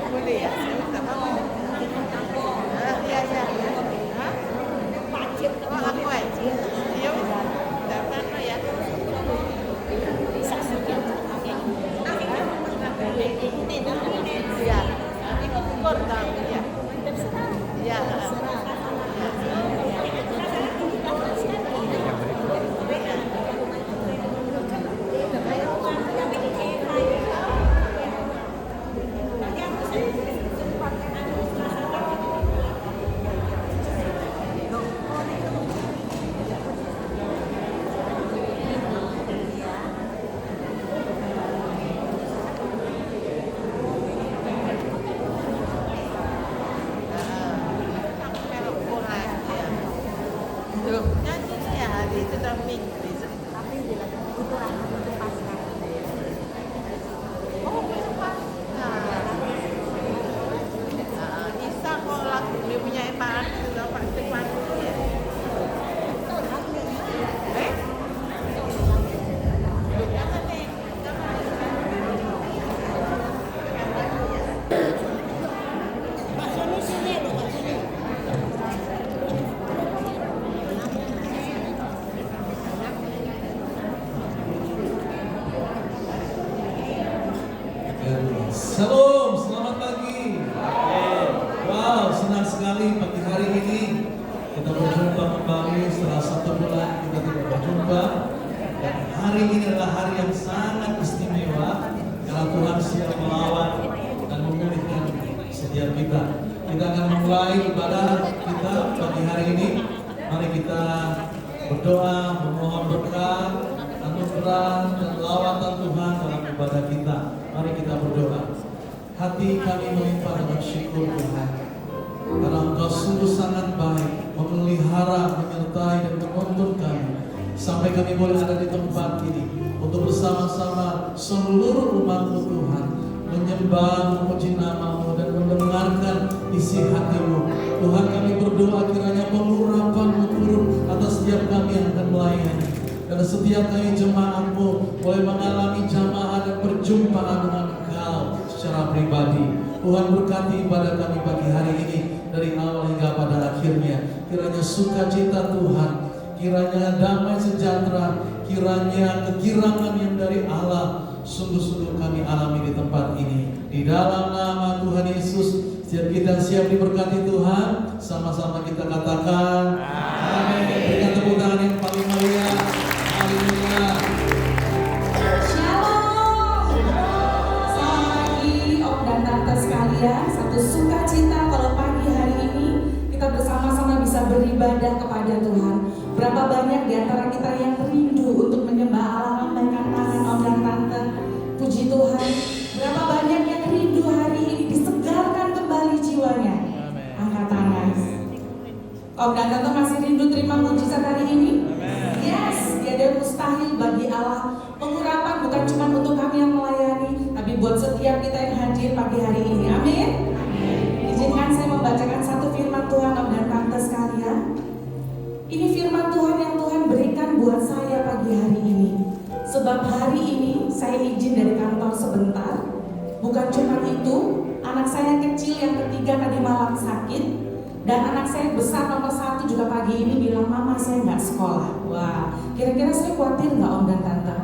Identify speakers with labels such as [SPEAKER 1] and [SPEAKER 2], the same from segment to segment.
[SPEAKER 1] boleh ya? Saya tak mau. Ya. Hah? Oh, aku aja. Ya wis. Tak apa ya. Ya. Ikut ukur tak? Ya. Ya. Nyanyi saya hari itu dah minggu. Oh, besok Pasca. Isa kok lagu dia punya Pak itu dapat teman ya. Jangan nih,
[SPEAKER 2] Shalom, selamat pagi. Wow, senang sekali pagi hari ini kita berjumpa kembali setelah 1 bulan kita tidak berjumpa. Dan hari ini adalah hari yang sangat istimewa karena Tuhan siap melawan dan memulihkan setiap kita. Kita akan memulai ibadah kita pagi hari ini. Mari kita berdoa, memohon berkat, anugerah dan lawatan Tuhan dalam ibadah kita. Mari kita berdoa. Hati kami melimpah dengan syukur Tuhan, karena Engkau sungguh sangat baik, memelihara, menyertai dan menuntun kami sampai kami boleh ada di tempat ini untuk bersama-sama seluruh umat-Mu Tuhan menyembah, memuji nama-Mu dan mendengarkan isi hati-Mu. Tuhan, kami berdoa kiranya pengurapan-Mu turun atas setiap kami yang akan melayani. Dan setiap kali jemaat-Mu boleh mengalami jamaah dan perjumpaan dengan Engkau secara pribadi. Tuhan, berkati ibadah kami pagi hari ini dari awal hingga pada akhirnya. Kiranya sukacita Tuhan, kiranya damai sejahtera, kiranya kekirangan yang dari Allah sungguh-sungguh kami alami di tempat ini. Di dalam nama Tuhan Yesus, setiap kita siap diberkati Tuhan. Sama-sama kita katakan amin. Berikan tepuk tangan yang paling meriah. Haleluya.
[SPEAKER 3] Shalom. Selamat pagi Om dan Tante sekalian. Satu sukacita kalau pagi hari ini kita bersama-sama bisa beribadah kepada Tuhan. Berapa banyak di antara kita yang rindu untuk menyembah Allah, lambaikan tangan Om dan Tante. Puji Tuhan. Berapa banyak yang rindu hari ini disegarkan kembali jiwanya. Angkat tangan. Om dan Tante masih rindu terima mujizat hari ini? Yes, tiada mustahil bagi Allah. Pengurapan bukan cuma untuk kami yang melayani, tapi buat setiap kita yang hadir pagi hari ini. Amin. Izinkan saya membacakan satu firman Tuhan Om dan Tante sekalian. Ini firman Tuhan yang Tuhan berikan buat saya pagi hari ini. Sebab hari ini saya izin dari kantor sebentar. Bukan cuma itu, anak saya kecil yang ketiga tadi malam sakit. Dan anak saya besar nomor 1 juga pagi ini bilang, mama saya nggak sekolah. Wah, kira-kira saya khawatir nggak Om dan Tante?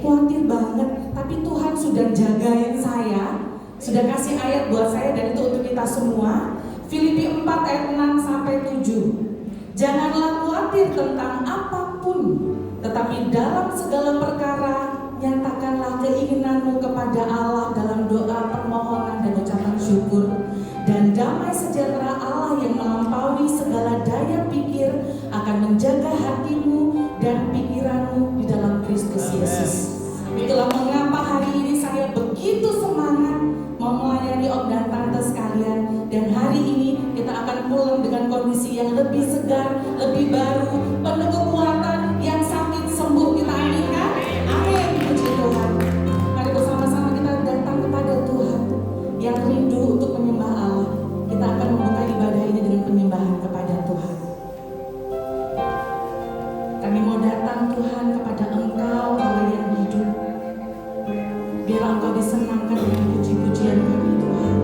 [SPEAKER 3] Khawatir banget, tapi Tuhan sudah jagain saya, sudah kasih ayat buat saya dan itu untuk kita semua. Filipi 4 ayat 6 sampai 7. Janganlah khawatir tentang apapun, tetapi dalam segala perkara nyatakanlah keinginanmu kepada Allah dalam doa, permohonan dan ucapan syukur. Dan damai sejahtera Allah yang melampaui segala daya pikir akan menjaga hatimu dan pikiranmu di dalam Kristus Yesus. Itulah mengapa hari ini saya begitu semangat mau melayani Om dan Tante sekalian. Dan hari ini kita akan pulang dengan kondisi yang lebih segar, lebih baru, penuh kekuatan, yang sakit sembuh. Kita aminkan. Amin. Puji Tuhan. Mari bersama-sama kita datang kepada Tuhan yang rindu untuk menyembah Allah. Kita akan membuka ibadah ini dengan penyembahan kepada Tuhan. Kami mau datang Tuhan kepada Engkau Allah yang hidup. Biar Engkau disenangkan dengan puji-pujian kami Tuhan.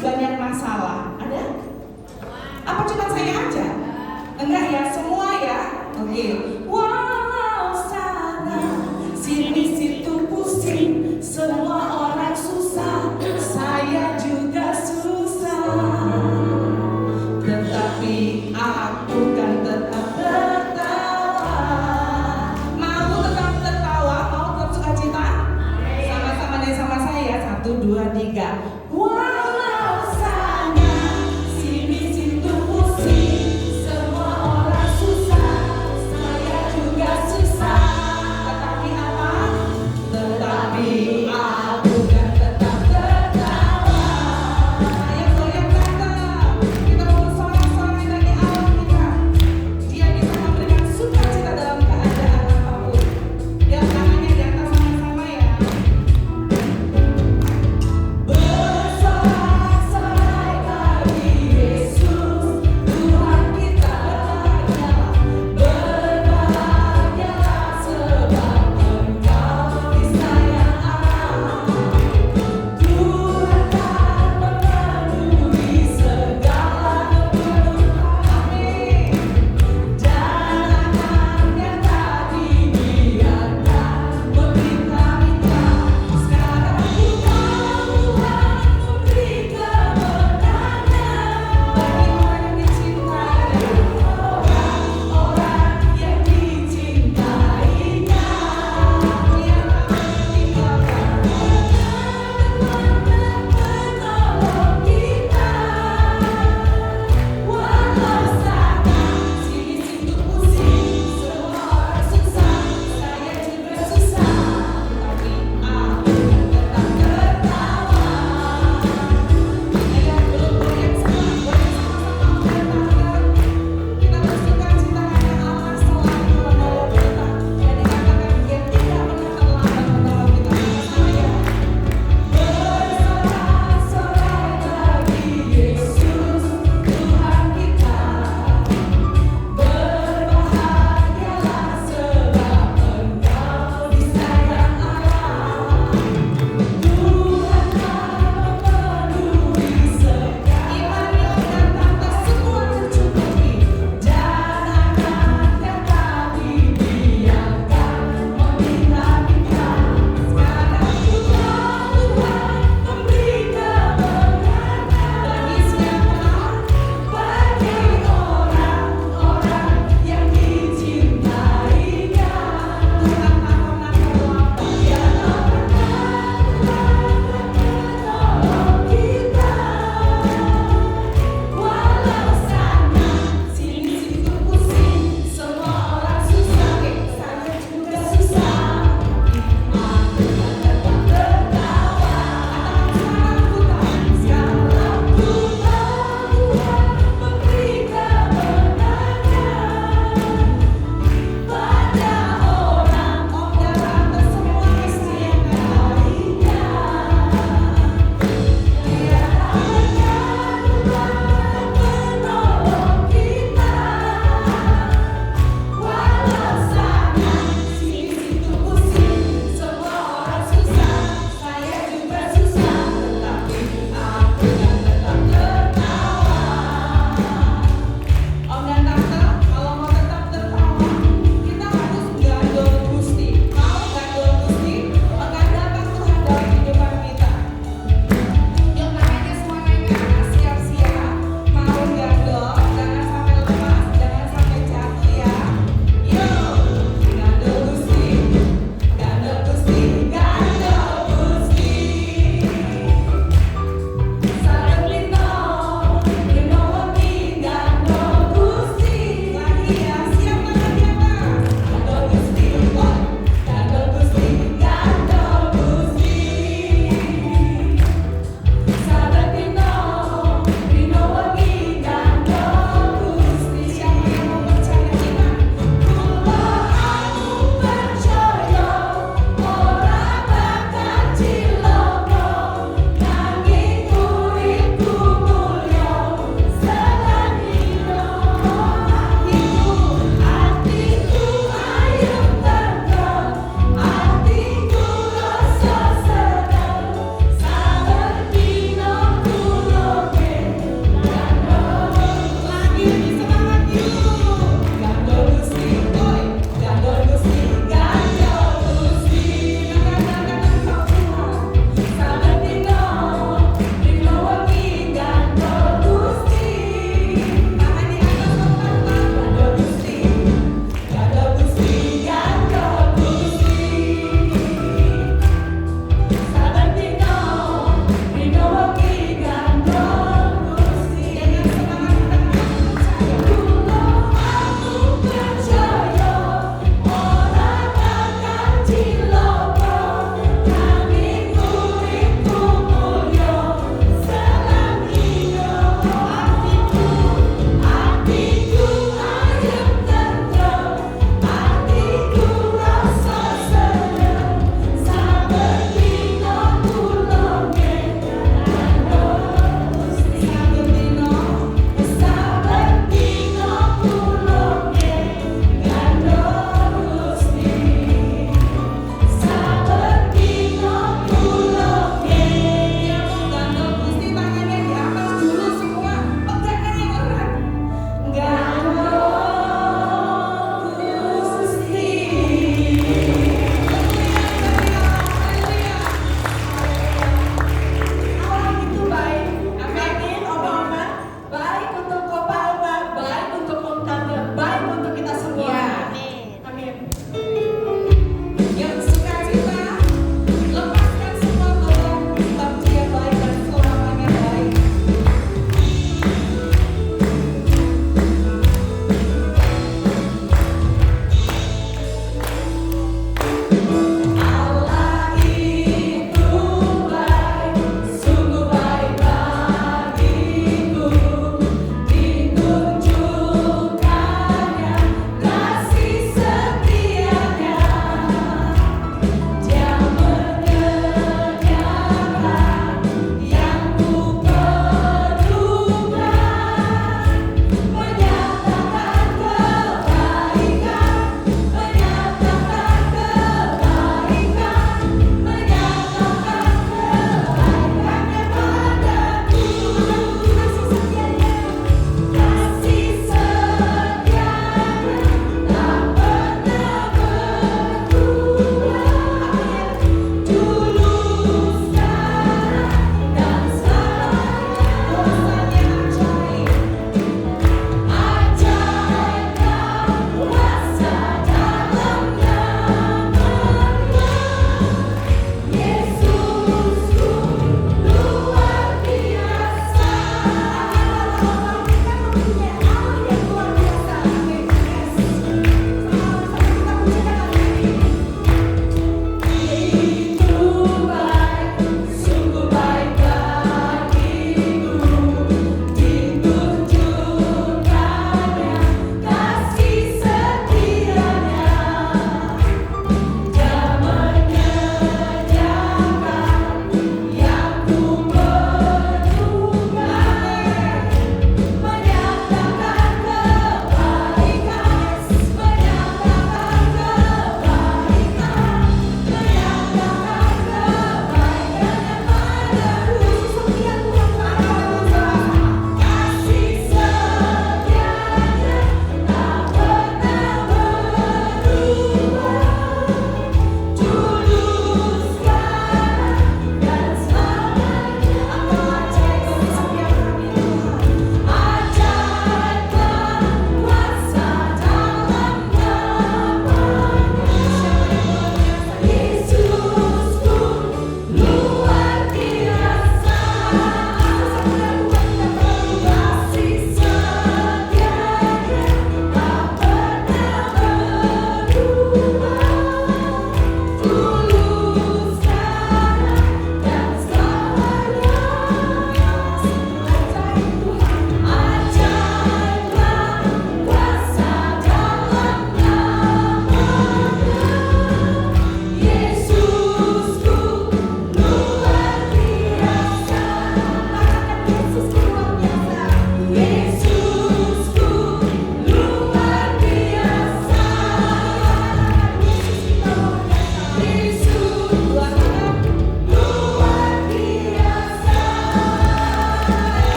[SPEAKER 3] masih banyak masalah? Ada? Apa cuma saya aja? Enggak ya, semua ya? Oke. Walau sana sini situ pusing, semua orang susah, saya juga susah. Tetapi aku kan tetap tertawa. Mau tetap tertawa, mau tetap sukacita? Sama-sama nih sama saya, 1, 2, 3. Walau sana sini situ pusing, semua orang susah, saya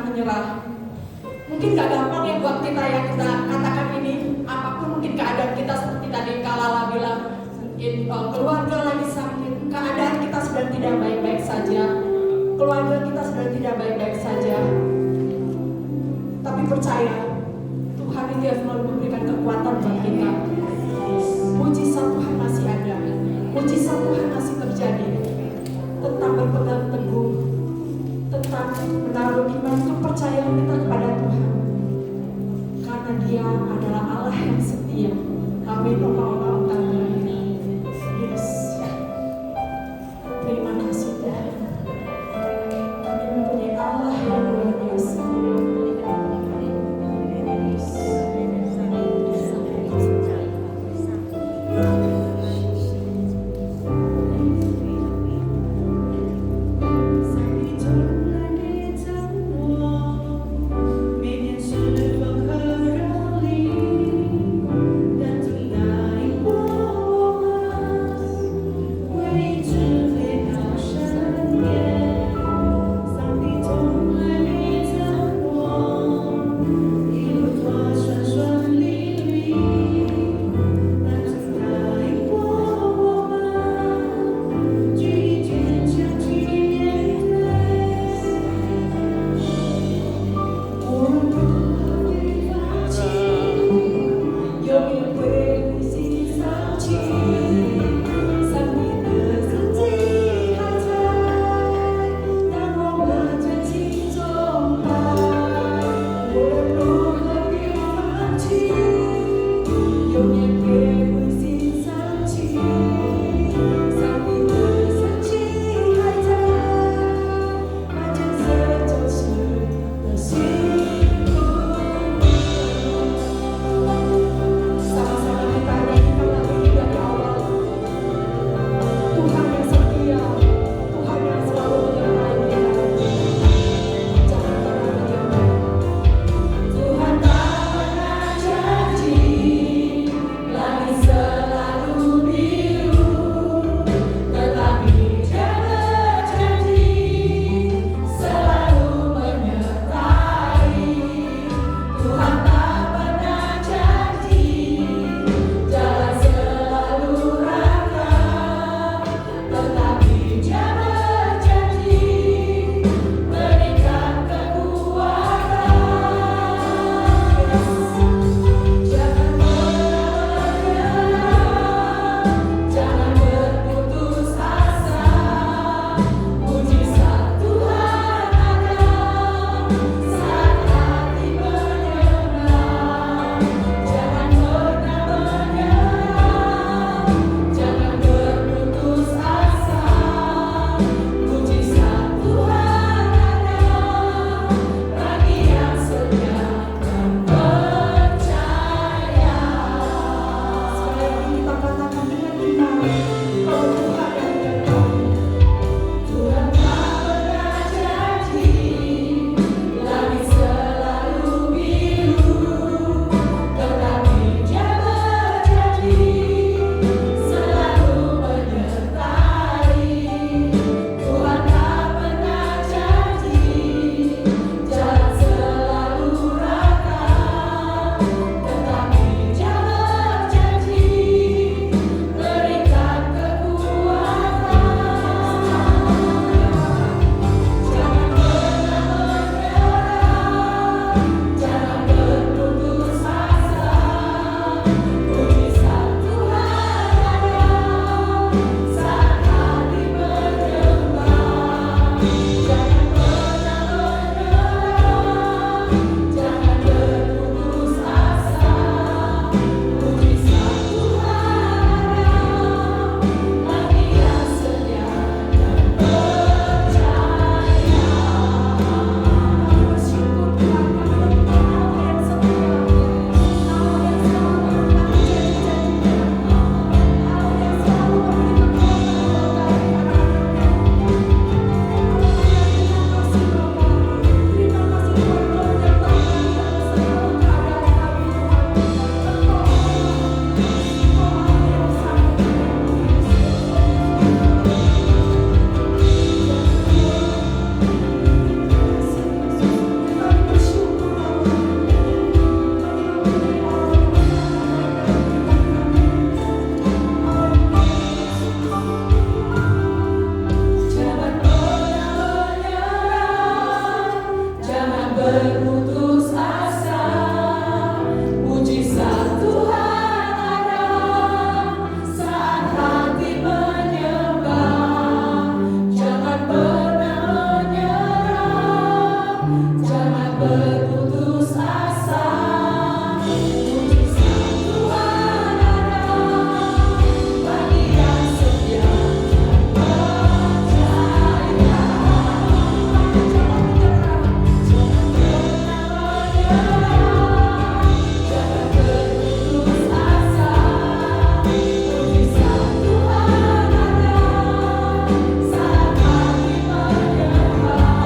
[SPEAKER 3] menyerah. Mungkin gak gampang ya buat kita yang kita katakan ini. Apapun mungkin keadaan kita seperti tadi Kak Lala bilang, mungkin keluarga lagi sakit, keadaan kita sedang tidak baik-baik saja, keluarga kita sedang tidak baik-baik saja. Tapi percaya, Tuhan itu yang selalu memberikan kekuatan bagi kita. Mujizat Tuhan masih ada, mujizat Tuhan masih terjadi. Tentang berpegang teguh, tentang menaruh iman kepercayaan kita kepada Tuhan. Karena Dia adalah Allah yang setia. Amin. Yes. Terima kasih Tuhan. Kami mempunyai Allah yang luar biasa. berputus asa, mujizat Tuhan ada saat hati menyembah. Jangan pernah menyerah, jangan berputus asa. Mujizat Tuhan ada bagi yang setia percaya. Jangan menyerah, jangan pernah menyerah, jangan berputus asa. Mujizat Tuhan ada saat hati menyembah.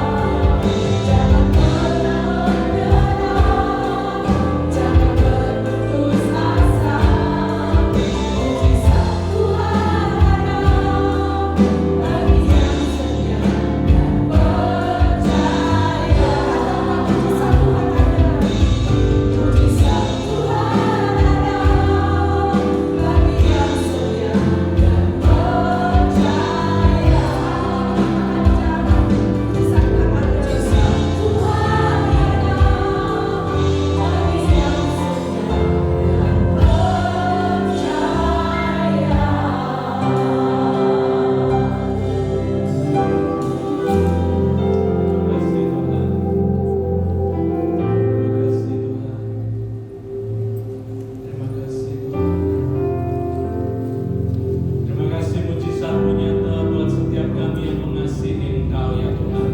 [SPEAKER 3] Jangan pernah menyerah, jangan berputus asa. Mujizat Tuhan ada bagi yang setia dan percaya. Mujizat Tuhan ada, mujizat Tuhan ada bagi yang setia dan percaya. Mujizat Tuhan ada, mujizat Tuhan ada bagi yang setia dan
[SPEAKER 2] Terima kasih Tuhan. Terima kasih mujizat-Mu nyata buat setiap kami yang mengasihi Engkau ya Tuhan.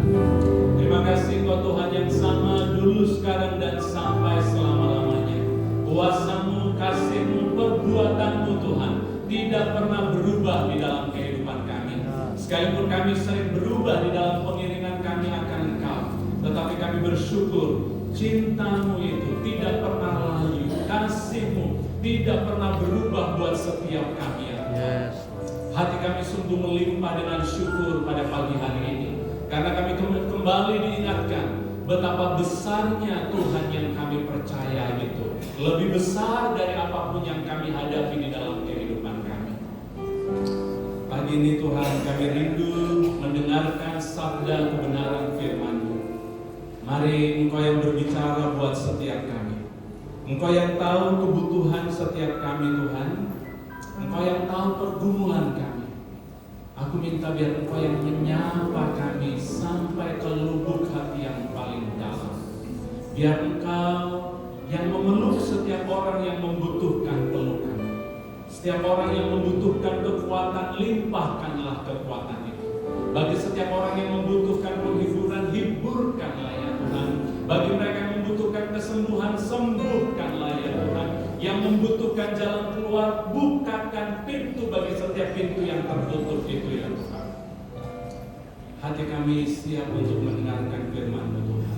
[SPEAKER 2] Terima kasih Engkau Tuhan yang sama dulu, sekarang, dan sampai selama-lamanya. Kuasa-Mu, kasih-Mu, perbuatan-Mu Tuhan tidak pernah berubah di dalam kehidupan kami. Sekalipun kami sering berubah di dalam pengiringan kami akan Engkau, tetapi kami bersyukur cinta-Mu itu tidak pernah layu, kasih-Mu tidak pernah berubah buat setiap kami ya Tuhan. Hati kami sungguh melimpah dengan syukur pada pagi hari ini, karena kami kembali diingatkan betapa besarnya Tuhan yang kami percaya itu, lebih besar dari apapun yang kami hadapi di dalam kehidupan kami. Pagi ini Tuhan, kami rindu mendengarkan sabda kebenaran firman-Mu. Mari Engkau yang berbicara buat setiap kami. Engkau yang tahu kebutuhan setiap kami Tuhan. Engkau yang tahu pergumulan kami. Aku minta biar Engkau yang menyapa kami sampai ke lubuk hati yang paling dalam. Biar Engkau yang memeluk setiap orang yang membutuhkan pelukan. Setiap orang yang membutuhkan kekuatan, limpahkanlah kekuatan itu. Bagi setiap orang yang membutuhkan penghiburan, hiburkanlah ya Tuhan. Bagi mereka yang membutuhkan kesembuhan, sembuhkanlah ya Tuhan. Yang membutuhkan jalan keluar, bukakan pintu bagi setiap pintu yang tertutup itu ya Tuhan. Hati kami siap untuk mendengarkan firman-Mu Tuhan.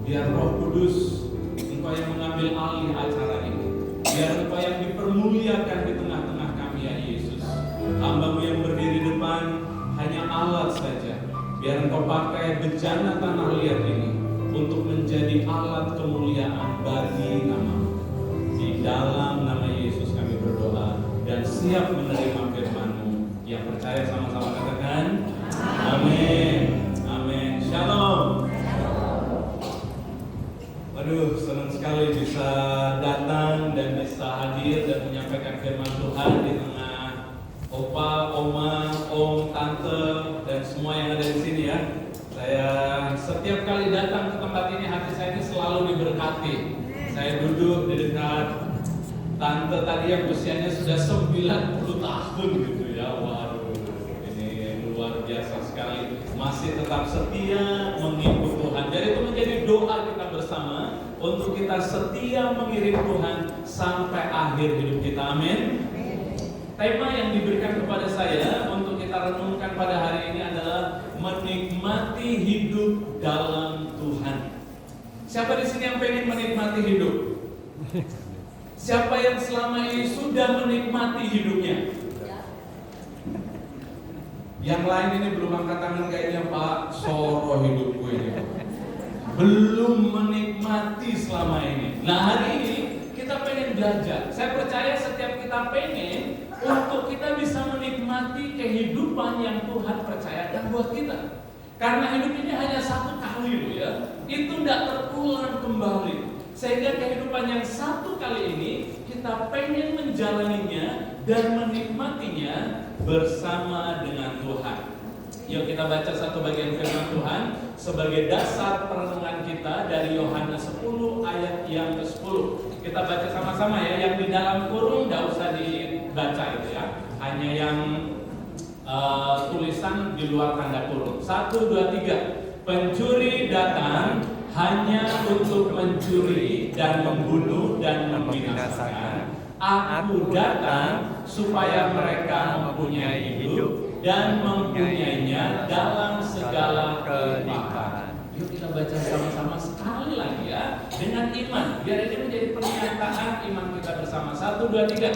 [SPEAKER 2] Biar Roh Kudus, Engkau yang mengambil alih acara ini. Biar Engkau yang dipermuliakan di tengah-tengah kami ya Yesus. Hamba-Mu yang berdiri depan hanya alat saja. Biar Engkau pakai bejana tanah liat ini untuk menjadi alat kemuliaan bagi nama-Mu. Di dalam nama Yesus kami berdoa dan siap menerima firman-Mu. Yang percaya sama-sama katakan amin. Amin. Shalom. Waduh, senang sekali bisa datang dan bisa hadir dan menyampaikan firman Tuhan di tengah opa, oma, om, tante, dan semua yang ada di sini ya. Saya setiap kali datang ke tempat ini, hati saya ini selalu diberkati. Saya duduk di dekat tante tadi yang usianya sudah 90 tahun gitu ya. Waduh, ini luar biasa sekali. Masih tetap setia mengikut Tuhan. Jadi itu menjadi doa kita bersama untuk kita setia mengiring Tuhan sampai akhir hidup kita. Amin. Tema yang diberikan kepada saya untuk kita renungkan pada hari ini adalah menikmati hidup dalam Tuhan. Siapa di sini yang pengen menikmati hidup? Siapa yang selama ini sudah menikmati hidupnya? Yang lain ini belum angkat tangan kayaknya, Pak. Soro hidupku ini. Belum menikmati selama ini. Nah, hari ini kita pengen belajar. Saya percaya setiap kita pengen untuk kita bisa menikmati kehidupan yang Tuhan percayakan buat kita.
[SPEAKER 4] Karena hidup ini hanya satu kali loh ya. Itu tidak terulang kembali. Sehingga kehidupan yang satu kali ini kita pengen menjalaninya dan menikmatinya bersama dengan Tuhan. Yuk kita baca satu bagian firman Tuhan sebagai dasar perenungan kita dari Yohanes 10 ayat yang ke-10. Kita baca sama-sama ya, yang di dalam kurung nggak usah dibaca itu ya. Hanya yang tulisan di luar tanda kurung. 1, 2, 3. Pencuri datang hanya untuk mencuri dan membunuh dan membinasakan. Aku datang supaya mereka mempunyai hidup dan mempunyainya dalam segala kelimpahan. Yuk kita baca sama-sama sekali lagi ya, dengan iman. Biar ini menjadi pernyataan iman kita bersama. 1, 2, 3.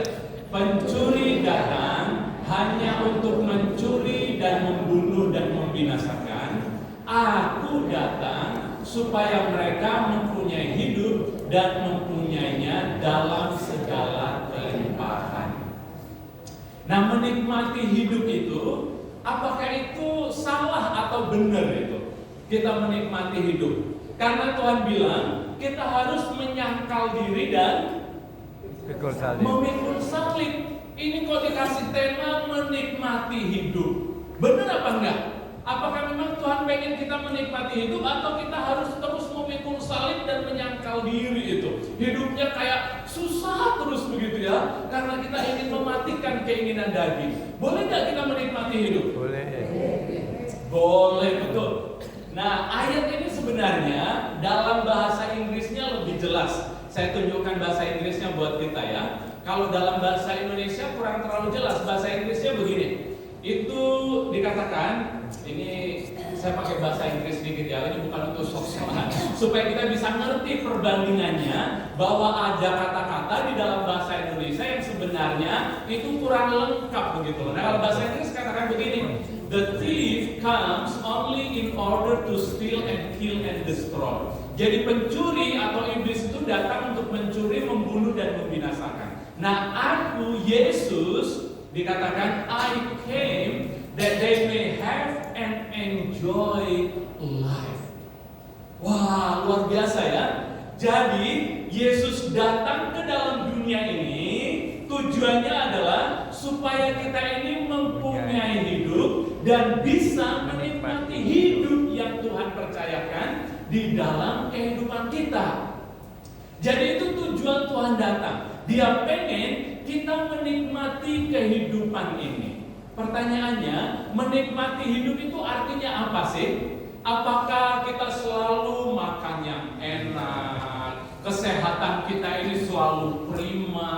[SPEAKER 4] Pencuri datang hanya untuk mencuri dan membunuh dan membinasakan. Aku datang supaya mereka mempunyai hidup dan mempunyainya dalam segala kelimpahan. Nah, menikmati hidup itu, apakah itu salah atau benar itu? Kita menikmati hidup. Karena Tuhan bilang, kita harus menyangkal diri dan memikul salib. Ini kok dikasih tema menikmati hidup. Benar apa enggak? Apakah memang Tuhan pengen kita menikmati hidup atau kita harus terus memikul salib dan menyangkal diri itu? Hidupnya kayak susah terus begitu ya, karena kita ingin mematikan keinginan daging. Boleh nggak kita menikmati hidup? Boleh. Boleh, betul. Nah, ayat ini sebenarnya dalam bahasa Inggrisnya lebih jelas. Saya tunjukkan bahasa Inggrisnya buat kita ya. Kalau dalam bahasa Indonesia kurang terlalu jelas. Bahasa Inggrisnya begini. Itu dikatakan, ini saya pakai bahasa Inggris sedikit ya, ini bukan untuk sok-sokan, supaya kita bisa ngerti perbandingannya bahwa ada kata-kata di dalam bahasa Indonesia yang sebenarnya itu kurang lengkap begitu. Nah, kalau bahasa Inggris katakan begini, the thief comes only in order to steal and kill and destroy. Jadi pencuri atau iblis itu datang untuk mencuri, membunuh dan membinasakan. Nah, aku Yesus dikatakan I came that they may have and enjoy life. Wah, luar biasa ya. Jadi Yesus datang ke dalam dunia ini tujuannya adalah supaya kita ini mempunyai hidup dan bisa menikmati hidup yang Tuhan percayakan di dalam kehidupan kita. Jadi itu tujuan Tuhan datang. Dia pengen kita menikmati kehidupan ini. Pertanyaannya, menikmati hidup itu artinya apa sih? Apakah kita selalu makan yang enak, kesehatan kita ini selalu prima,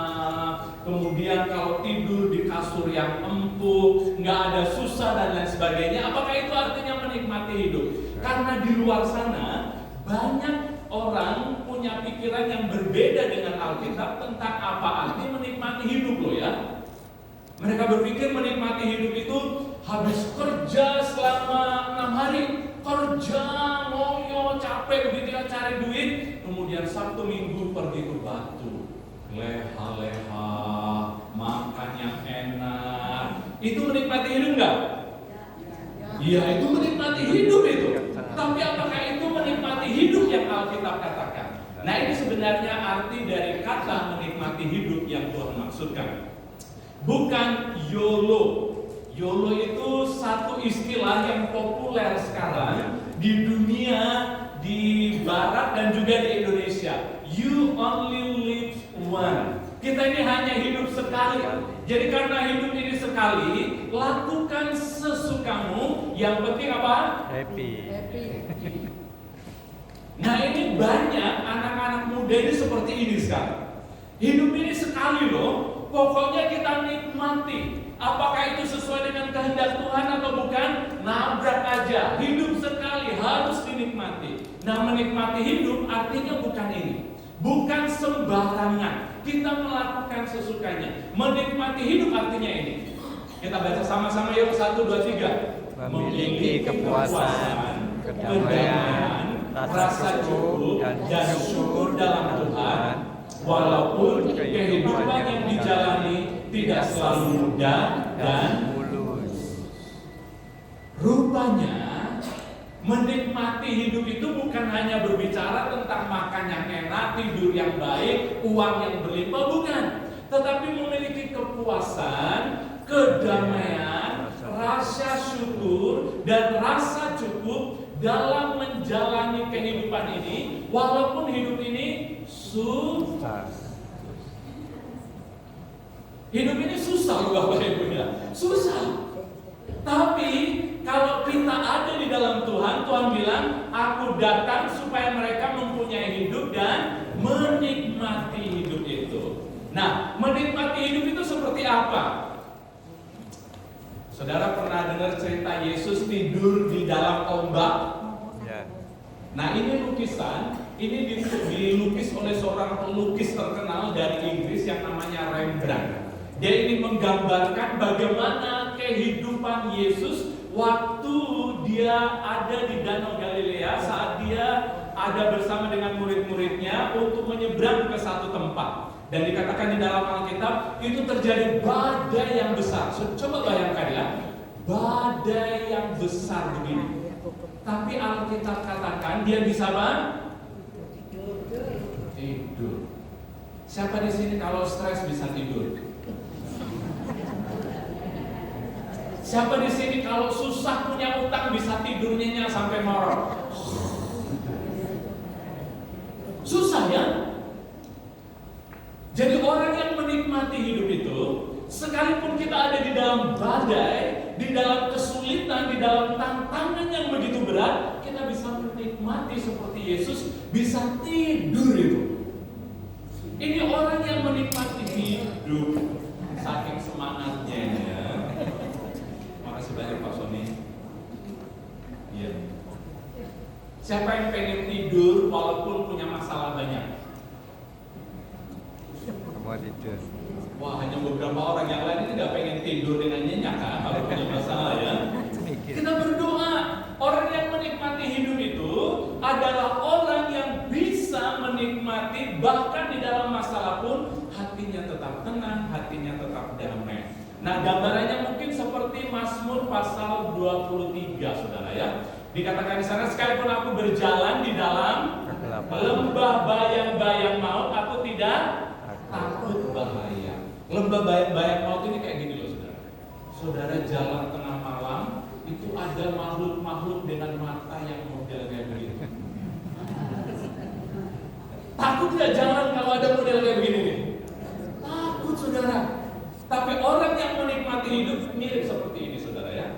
[SPEAKER 4] kemudian kalau tidur di kasur yang empuk, nggak ada susah dan lain sebagainya? Apakah itu artinya menikmati hidup? Karena di luar sana banyak orang punya pikiran yang berbeda dengan Alkitab tentang apa arti menikmati hidup loh ya. Mereka berpikir menikmati hidup itu habis kerja selama 6 hari, kerja, ngoyo, capek begitu ya, cari duit, kemudian Sabtu Minggu pergi ke Batu, leha-leha, makan yang enak. Itu menikmati hidup enggak? Iya, itu menikmati hidup itu. Tapi apakah itu menikmati hidup yang Alkitab katakan? Nah, ini sebenarnya arti dari kata menikmati hidup yang Tuhan maksudkan. Bukan YOLO. YOLO itu satu istilah yang populer sekarang di dunia, di Barat dan juga di Indonesia. You only live one. Kita ini hanya hidup sekali. Jadi karena hidup ini sekali, lakukan sesukamu. Yang penting apa? Happy. Nah, ini banyak anak-anak muda ini seperti ini sekarang. Hidup ini sekali loh. Pokoknya kita nikmati. Apakah itu sesuai dengan kehendak Tuhan atau bukan? Nabrak aja. Hidup sekali harus dinikmati. Nah, menikmati hidup artinya bukan ini. Bukan sembarangan kita melakukan sesukanya. Menikmati hidup artinya ini. Kita baca sama-sama yuk, 1, 2, 3. Memiliki kepuasan, kedamaian, rasa cukup dan syukur dalam Tuhan, walaupun kehidupan yang dijalani tidak selalu mudah dan mulus. Rupanya Menikmati hidup itu bukan hanya berbicara tentang makan yang enak, tidur yang baik, uang yang berlimpah, bukan. Tetapi memiliki kepuasan, kedamaian, rasa syukur, dan rasa cukup dalam menjalani kehidupan ini, walaupun hidup ini susah. Hidup ini susah, Bapak Ibu ya, susah. Tapi kalau kita ada di dalam Tuhan, Tuhan bilang, aku datang supaya mereka mempunyai hidup dan menikmati hidup itu. Nah, menikmati hidup itu seperti apa? Saudara pernah dengar cerita Yesus tidur di dalam ombak? Ya. Nah, ini lukisan, ini dilukis oleh seorang pelukis terkenal dari Inggris yang namanya Rembrandt. Dia ini menggambarkan bagaimana kehidupan Yesus waktu dia ada di Danau Galilea saat dia ada bersama dengan murid-muridnya untuk menyeberang ke satu tempat. Dan dikatakan di dalam Alkitab itu terjadi badai yang besar. Coba bayangkan ya, badai yang besar begini. Tapi Alkitab katakan dia bisa tidur. Siapa di sini kalau stres bisa tidur? Siapa di sini kalau susah punya utang bisa tidur nyenyak sampai morok? Susah ya? Jadi orang yang menikmati hidup itu, sekalipun kita ada di dalam badai, di dalam kesulitan, di dalam tantangan yang begitu berat, kita bisa menikmati seperti Yesus, bisa tidur itu. Ini orang yang menikmati hidup, saking semangatnya ya. Makasih banyak Pak Sony. Iya. Siapa yang pengen tidur walaupun punya masalah banyak?
[SPEAKER 5] Tidur.
[SPEAKER 4] Wah, hanya beberapa orang, yang lain ini nggak pengen tidur dengan nyenyak kan? Kalau punya masalah ya. Kita berdoa. Orang yang menikmati hidup itu adalah orang yang bisa menikmati bahkan di dalam masalah pun hatinya tetap tenang, hatinya tetap damai. Nah, gambarannya mungkin seperti Mazmur pasal 23, saudara ya. Dikatakan di sana, sekalipun aku berjalan di dalam lembah bayang-bayang maut, aku tidak takut bahaya. Lembah bayang-bayang maut ini kayak gini loh, saudara. Saudara jalan tengah malam, itu ada makhluk-makhluk dengan mata yang model kayak begitu. Takut tidak jalan kalau ada model kayak begini nih? Takut, saudara. Tapi orang yang menikmati hidup mirip seperti ini, saudara ya.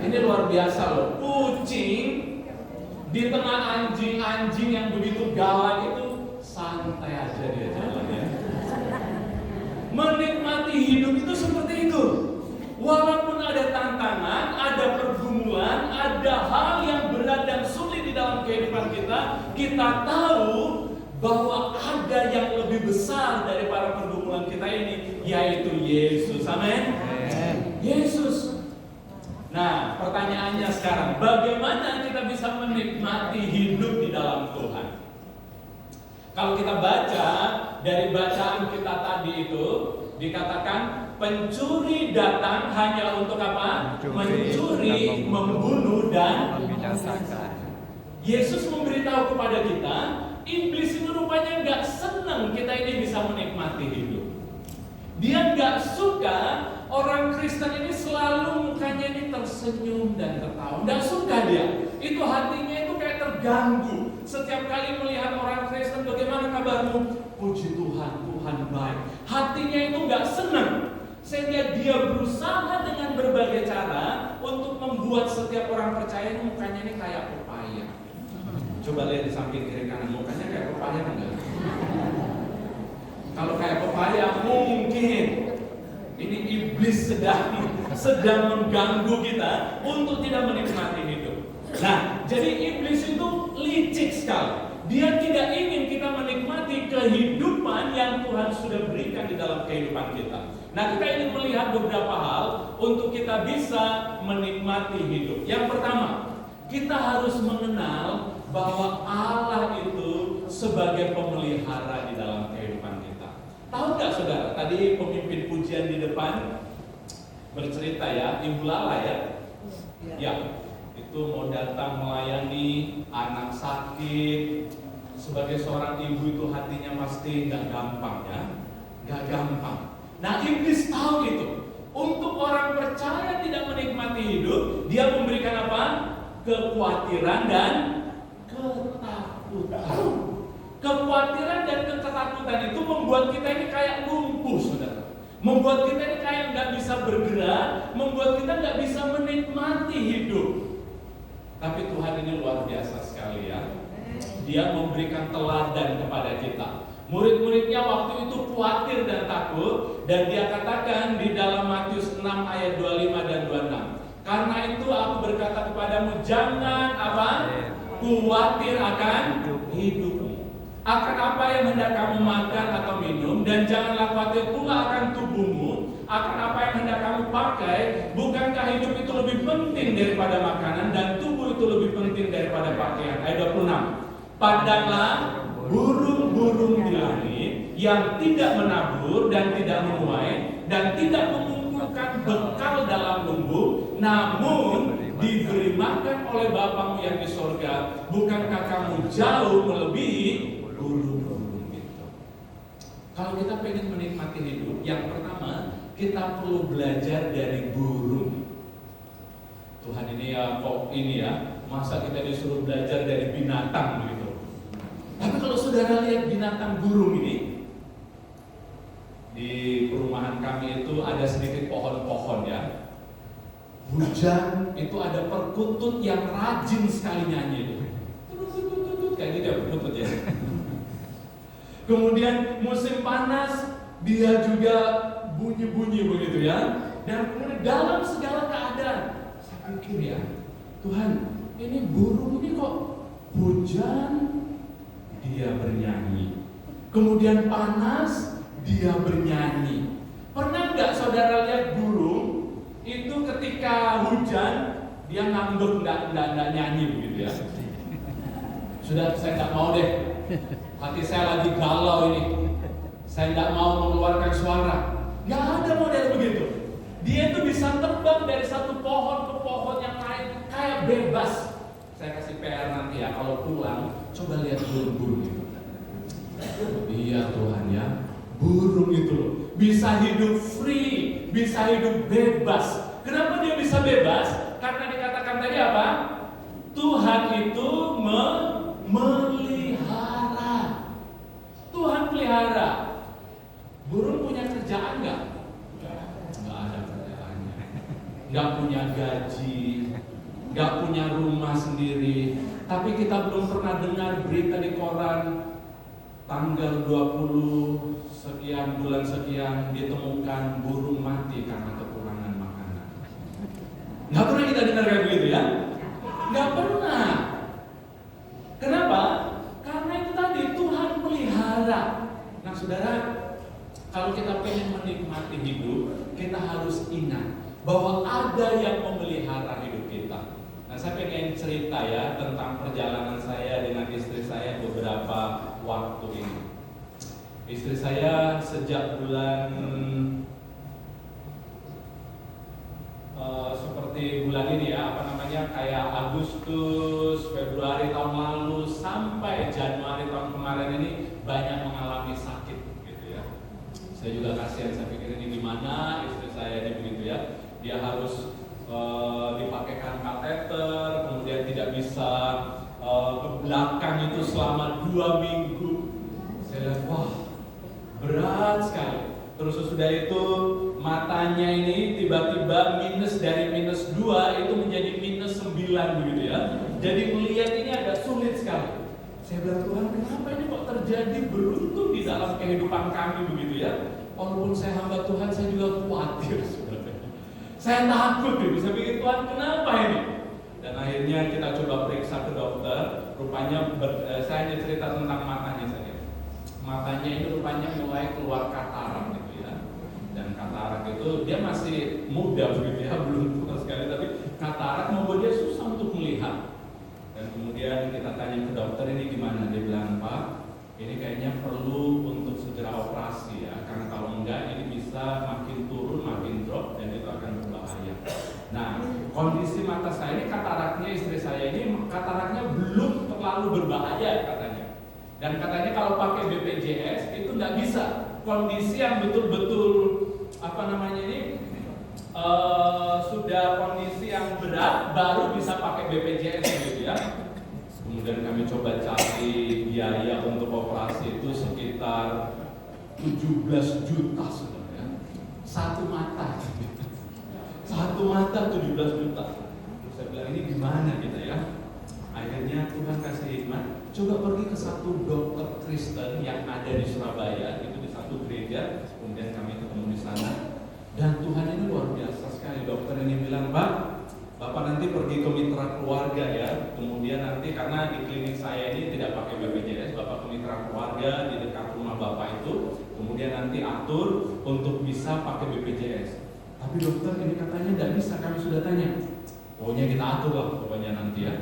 [SPEAKER 4] Ini luar biasa loh. Kucing di tengah anjing-anjing yang begitu galak itu santai aja dia jalan ya. Menikmati hidup itu seperti itu. Walaupun ada tantangan, ada pergumulan, ada hal yang berat dan sulit di dalam kehidupan kita, kita tahu bahwa ada yang lebih besar daripada pergumulan kita ini, yaitu Yesus. Amin. Yesus. Nah, pertanyaannya sekarang, bagaimana kita bisa menikmati hidup di dalam Tuhan? Kalau kita baca dari bacaan kita tadi itu, dikatakan pencuri datang hanya untuk apa? Mencuri, membunuh, dan
[SPEAKER 5] membinasakan.
[SPEAKER 4] Yesus memberitahu kepada kita, iblis itu rupanya nggak senang kita ini bisa menikmati hidup. Dia nggak suka orang Kristen ini selalu mukanya ini tersenyum dan tertawa. Nggak suka dia. Itu hatinya itu kayak terganggu. Setiap kali melihat orang Kristen, bagaimana kabarmu? Puji Tuhan, Tuhan baik. Hatinya itu nggak senang. Sehingga dia berusaha dengan berbagai cara untuk membuat setiap orang percaya ini mukanya ini kayak pepaya. Coba lihat di samping kiri kanan, mukanya kayak pepaya enggak? Kalau kayak pepaya mungkin ini iblis sedang mengganggu kita untuk tidak menikmati hidup. Nah, jadi iblis itu licik sekali. Dia tidak ingin kita menikmati kehidupan yang Tuhan sudah berikan di dalam kehidupan kita. Nah, kita ingin melihat beberapa hal untuk kita bisa menikmati hidup. Yang pertama, kita harus mengenal bahwa Allah itu sebagai pemelihara di dalam kehidupan kita. Tahu nggak saudara, tadi pemimpin pujian di depan bercerita ya, Ibu Lala ya. Ya, itu mau datang melayani anak sakit. Sebagai seorang ibu itu hatinya pasti nggak gampang ya, nggak gampang. Nah, iblis tahu itu. Untuk orang percaya tidak menikmati hidup, dia memberikan apa? Kekhawatiran dan ketakutan. Kekhawatiran dan ketakutan itu membuat kita ini kayak lumpuh, saudara. Membuat kita ini kayak nggak bisa bergerak, membuat kita nggak bisa menikmati hidup. Tapi Tuhan ini luar biasa sekali ya. Dia memberikan teladan kepada kita. Murid-muridnya waktu itu khawatir dan takut, dan dia katakan di dalam Matius 6 ayat 25 dan 26. Karena itu aku berkata kepadamu, jangan apa? Khawatir akan hidupmu, akan apa yang hendak kamu makan atau minum, dan janganlah khawatir pula akan tubuhmu, akan apa yang hendak kamu pakai. Bukankah hidup itu lebih penting daripada makanan, dan tubuh itu lebih penting daripada pakaian? Ayat 26. Pandanglah burung-burung di langit yang tidak menabur dan tidak menuai dan tidak mengumpulkan bekal dalam lumbung, namun diberi makan oleh Bapamu yang di sorga. Bukankah kamu jauh melebihi burung-burung itu? Kalau kita pengen menikmati hidup, yang pertama kita perlu belajar dari burung. Tuhan ini ya, kok ini ya, masa kita disuruh belajar dari binatang begitu? Tapi kalau saudara lihat binatang burung ini, di perumahan kami itu ada sedikit pohon-pohon ya. Hujan itu ada perkutut yang rajin sekali nyanyi itu. Tutut kayak gitu ya perkutut ya. Kemudian musim panas dia juga bunyi-bunyi begitu ya. Dan kemudian dalam segala keadaan saya pikir ya, Tuhan, ini burung ini kok hujan dia bernyanyi, kemudian panas dia bernyanyi. Pernah nggak saudara lihat burung itu ketika hujan dia ngambek nggak nyanyi begitu ya? Sudah, saya nggak mau deh, hati saya lagi galau ini, saya nggak mau mengeluarkan suara. Nggak ada model begitu. Dia itu bisa terbang dari satu pohon ke pohon yang lain kayak bebas. Saya kasih PR nanti ya, kalau pulang coba lihat burung-burung itu. Iya Tuhan ya, burung itu loh bisa hidup free, bisa hidup bebas. Kenapa dia bisa bebas? Karena dikatakan tadi apa? Tuhan itu memelihara. Tuhan pelihara. Burung punya kerjaan nggak? Nggak ada kerjaannya. Nggak punya gaji, nggak punya rumah sendiri. Tapi kita belum pernah dengar berita di koran tanggal 20 sekian bulan sekian ditemukan burung mati karena kekurangan makanan. Nggak pernah kita dengar kayak begitu ya? Nggak pernah. Kenapa? Karena itu tadi Tuhan pelihara. Nah saudara, kalau kita pengen menikmati hidup, kita harus ingat bahwa ada yang memelihara hidup kita. Nah, saya pengen cerita ya tentang perjalanan saya dengan istri saya beberapa waktu ini. Istri saya sejak bulan seperti bulan ini ya, kayak Agustus, Februari tahun lalu sampai Januari tahun kemarin ini banyak mengalami sakit gitu ya. Saya juga kasihan, saya pikir ini gimana istri saya ini begitu ya. Dia harus dipakaikan kateter, kemudian tidak bisa ke belakang itu selama 2 minggu. Saya lihat, wah berat sekali. Terus sudah itu matanya ini tiba-tiba minus dari minus 2 itu menjadi minus 9 begitu ya. Jadi melihat ini agak sulit sekali. Saya bilang, Tuhan kenapa ini kok terjadi beruntun di dalam kehidupan kami begitu ya. Walaupun saya hamba Tuhan, saya juga khawatir sebenarnya. Saya takut gitu, saya pikir Tuhan kenapa ini? Dan akhirnya kita coba periksa ke dokter. Rupanya saya hanya cerita tentang matanya saja. Matanya ini rupanya mulai keluar katarak gitu ya. Dan katarak itu dia masih muda begitu ya, belum tua sekali, tapi katarak membuat dia susah untuk melihat. Dan kemudian kita tanya ke dokter ini gimana? Dia bilang, Pak, Ini kayaknya perlu untuk segera operasi ya, karena kalau enggak ini bisa makin turun, makin drop, dan itu akan berbahaya. Nah, kondisi mata saya ini, kataraknya istri saya ini, kataraknya belum terlalu berbahaya katanya. Dan katanya kalau pakai BPJS itu nggak bisa. Kondisi yang betul-betul sudah kondisi yang berat baru bisa pakai BPJS gitu ya. Kemudian kami coba cari biaya untuk operasi itu sekitar 17 juta sebenarnya. Satu mata 17 juta. Terus saya bilang ini gimana kita ya? Akhirnya Tuhan kasih hikmat, coba pergi ke satu dokter Kristen yang ada di Surabaya, itu di satu gereja. Kemudian kami ketemu di sana. Dan Tuhan ini luar biasa sekali. Dokter ini bilang, Bapak nanti pergi ke mitra keluarga ya. Kemudian nanti karena di klinik saya ini tidak pakai BPJS, Bapak ke mitra keluarga di dekat rumah Bapak itu. Kemudian nanti atur untuk bisa pakai BPJS. Tapi dokter ini katanya tidak bisa, kami sudah tanya. Pokoknya kita atur lah pokoknya nanti ya.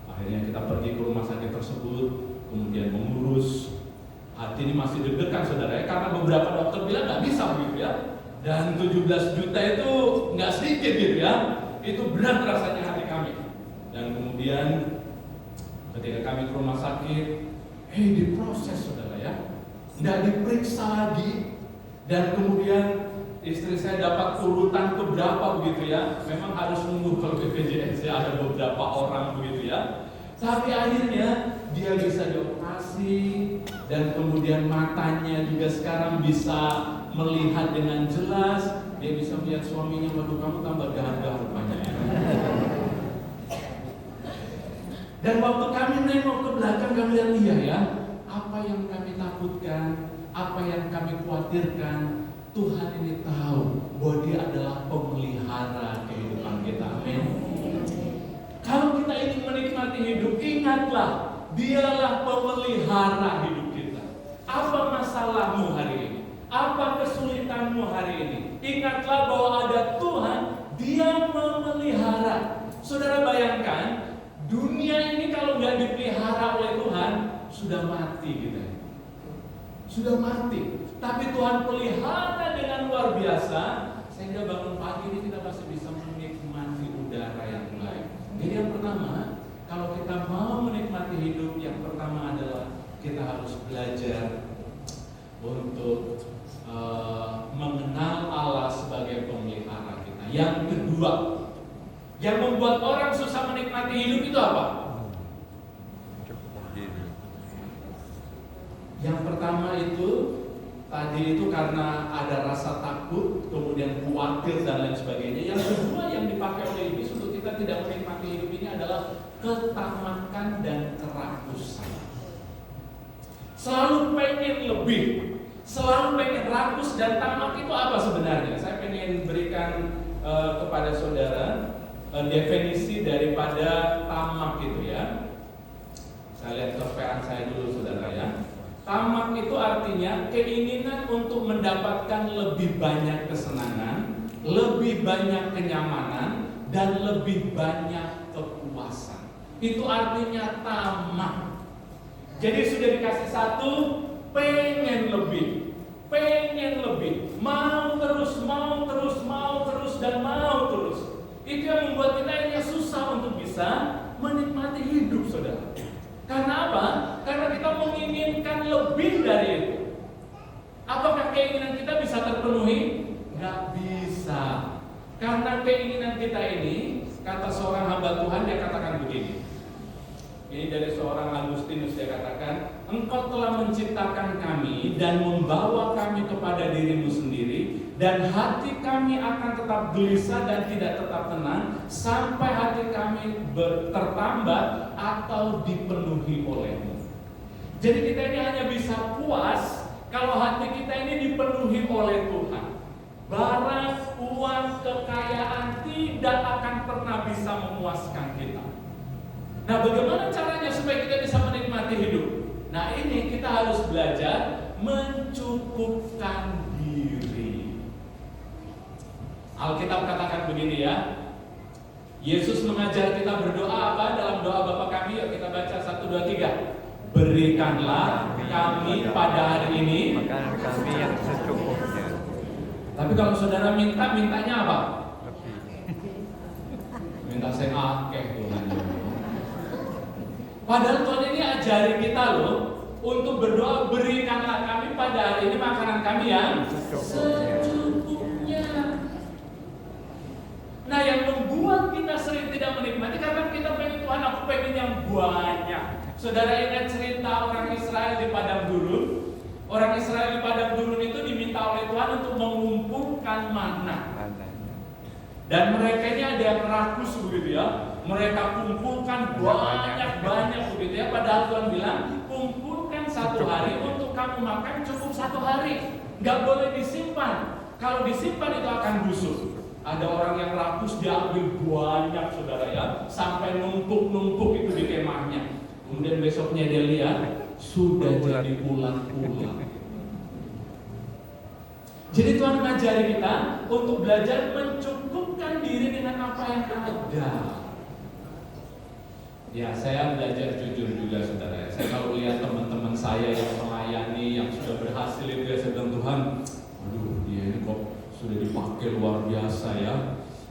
[SPEAKER 4] Akhirnya kita pergi ke rumah sakit tersebut, kemudian mengurus. Hati ini masih deg-degan saudara ya, karena beberapa dokter bilang nggak bisa begitu ya. Dan 17 juta itu nggak sedikit gitu ya. Itu berat rasanya hati kami. Dan kemudian ketika kami ke rumah sakit, diproses saudara ya, nggak diperiksa lagi. Dan kemudian istri saya dapat urutan keberapa begitu ya. Memang harus nunggu kalau BPJS ya, ada beberapa orang begitu ya. Tapi akhirnya dia bisa dioperasi dan kemudian matanya juga sekarang bisa melihat dengan jelas. Dia bisa melihat suaminya, waduh kamu tambah gagah rupanya ya. Dan waktu kami nengok ke belakang kami lihat iya ya, apa yang kami takutkan, apa yang kami khawatirkan, Tuhan ini tahu bahwa Dia adalah pemelihara kehidupan kita. Amin. Kalau kita ingin menikmati hidup, ingatlah Dialah pemelihara hidup kita. Apa masalahmu hari ini? Apa kesulitanmu hari ini? Ingatlah bahwa ada Tuhan, Dia memelihara. Saudara bayangkan, dunia ini kalau nggak dipelihara oleh Tuhan, sudah mati kita. Sudah mati. Tapi Tuhan pelihara dengan luar biasa, sehingga bangun pagi ini kita masih bisa menikmati udara yang baik. Jadi yang pertama, kalau kita mau menikmati hidup, yang pertama adalah kita harus belajar untuk mengenal Allah sebagai pemelihara kita. Yang kedua, yang membuat orang susah menikmati hidup itu apa? Yang pertama itu tadi itu karena ada rasa takut, kemudian khawatir dan lain sebagainya. Yang kedua yang dipakai oleh iblis untuk kita tidak menikmati hidup ini adalah ketamakan dan kerakusan. Selalu pengen lebih, selalu pengen rakus, dan tamak itu apa sebenarnya? Saya pengen berikan kepada saudara definisi daripada tamak itu ya. Saya lihat surveian saya dulu saudara ya. Tamak itu artinya keinginan untuk mendapatkan lebih banyak kesenangan, lebih banyak kenyamanan, dan lebih banyak kepuasan. Itu artinya tamak. Jadi sudah dikasih satu, pengen lebih, mau terus, dan mau terus. Itu yang membuat kita ini susah untuk bisa menikmati hidup, saudara. Karena apa? Karena kita menginginkan lebih dari itu. Apakah keinginan kita bisa terpenuhi? Nggak bisa. Karena keinginan kita ini, kata seorang hamba Tuhan, dia katakan begini. Ini dari seorang Agustinus, dia katakan, Engkau telah menciptakan kami dan membawa kami kepada dirimu sendiri, dan hati kami akan tetap gelisah dan tidak tetap tenang sampai hati kami tertambat atau dipenuhi olehmu. Jadi kita ini hanya bisa puas kalau hati kita ini dipenuhi oleh Tuhan. Barang, uang, kekayaan tidak akan pernah bisa memuaskan kita. Nah, bagaimana caranya supaya kita bisa menikmati hidup? Nah, ini kita harus belajar mencukupkan diri. Alkitab katakan begini ya. Yesus mengajar kita berdoa apa dalam doa Bapa kami? Yuk kita baca 1, 2, 3. Berikan berikanlah kami pada hari ini
[SPEAKER 5] makanan kami yang secukupnya.
[SPEAKER 4] Tapi kalau saudara minta, mintanya apa?
[SPEAKER 5] Lebih.
[SPEAKER 4] Minta saya akeh Tuhan. Padahal Tuhan ini ajari kita loh untuk berdoa, berikanlah kami pada hari ini makanan kami yang secukupnya. Nah, yang membuat kita sering tidak menikmati karena kita pengen, Tuhan aku pengen yang banyak. Saudara ingat cerita orang Israel di padang gurun? Orang Israel di padang gurun itu diminta oleh Tuhan untuk mengumpulkan manna. Dan mereka ini ada yang rakus begitu ya. Mereka kumpulkan banyak begitu ya. Padahal Tuhan bilang, kumpulkan satu hari untuk kamu makan cukup satu hari. Nggak boleh disimpan. Kalau disimpan itu akan busuk. Ada orang yang rakus, dia ambil banyak saudara ya, sampai numpuk itu di kemahnya. Kemudian besoknya dia lihat sudah jadi ulat-ulat. Jadi Tuhan mengajari kita untuk belajar mencukupkan diri dengan apa yang ada. Ya, saya belajar jujur juga saudara. Saya kalau lihat teman-teman saya yang melayani, yang sudah berhasil itu, saya bilang Tuhan, aduh dia ini kok sudah dipakai luar biasa ya.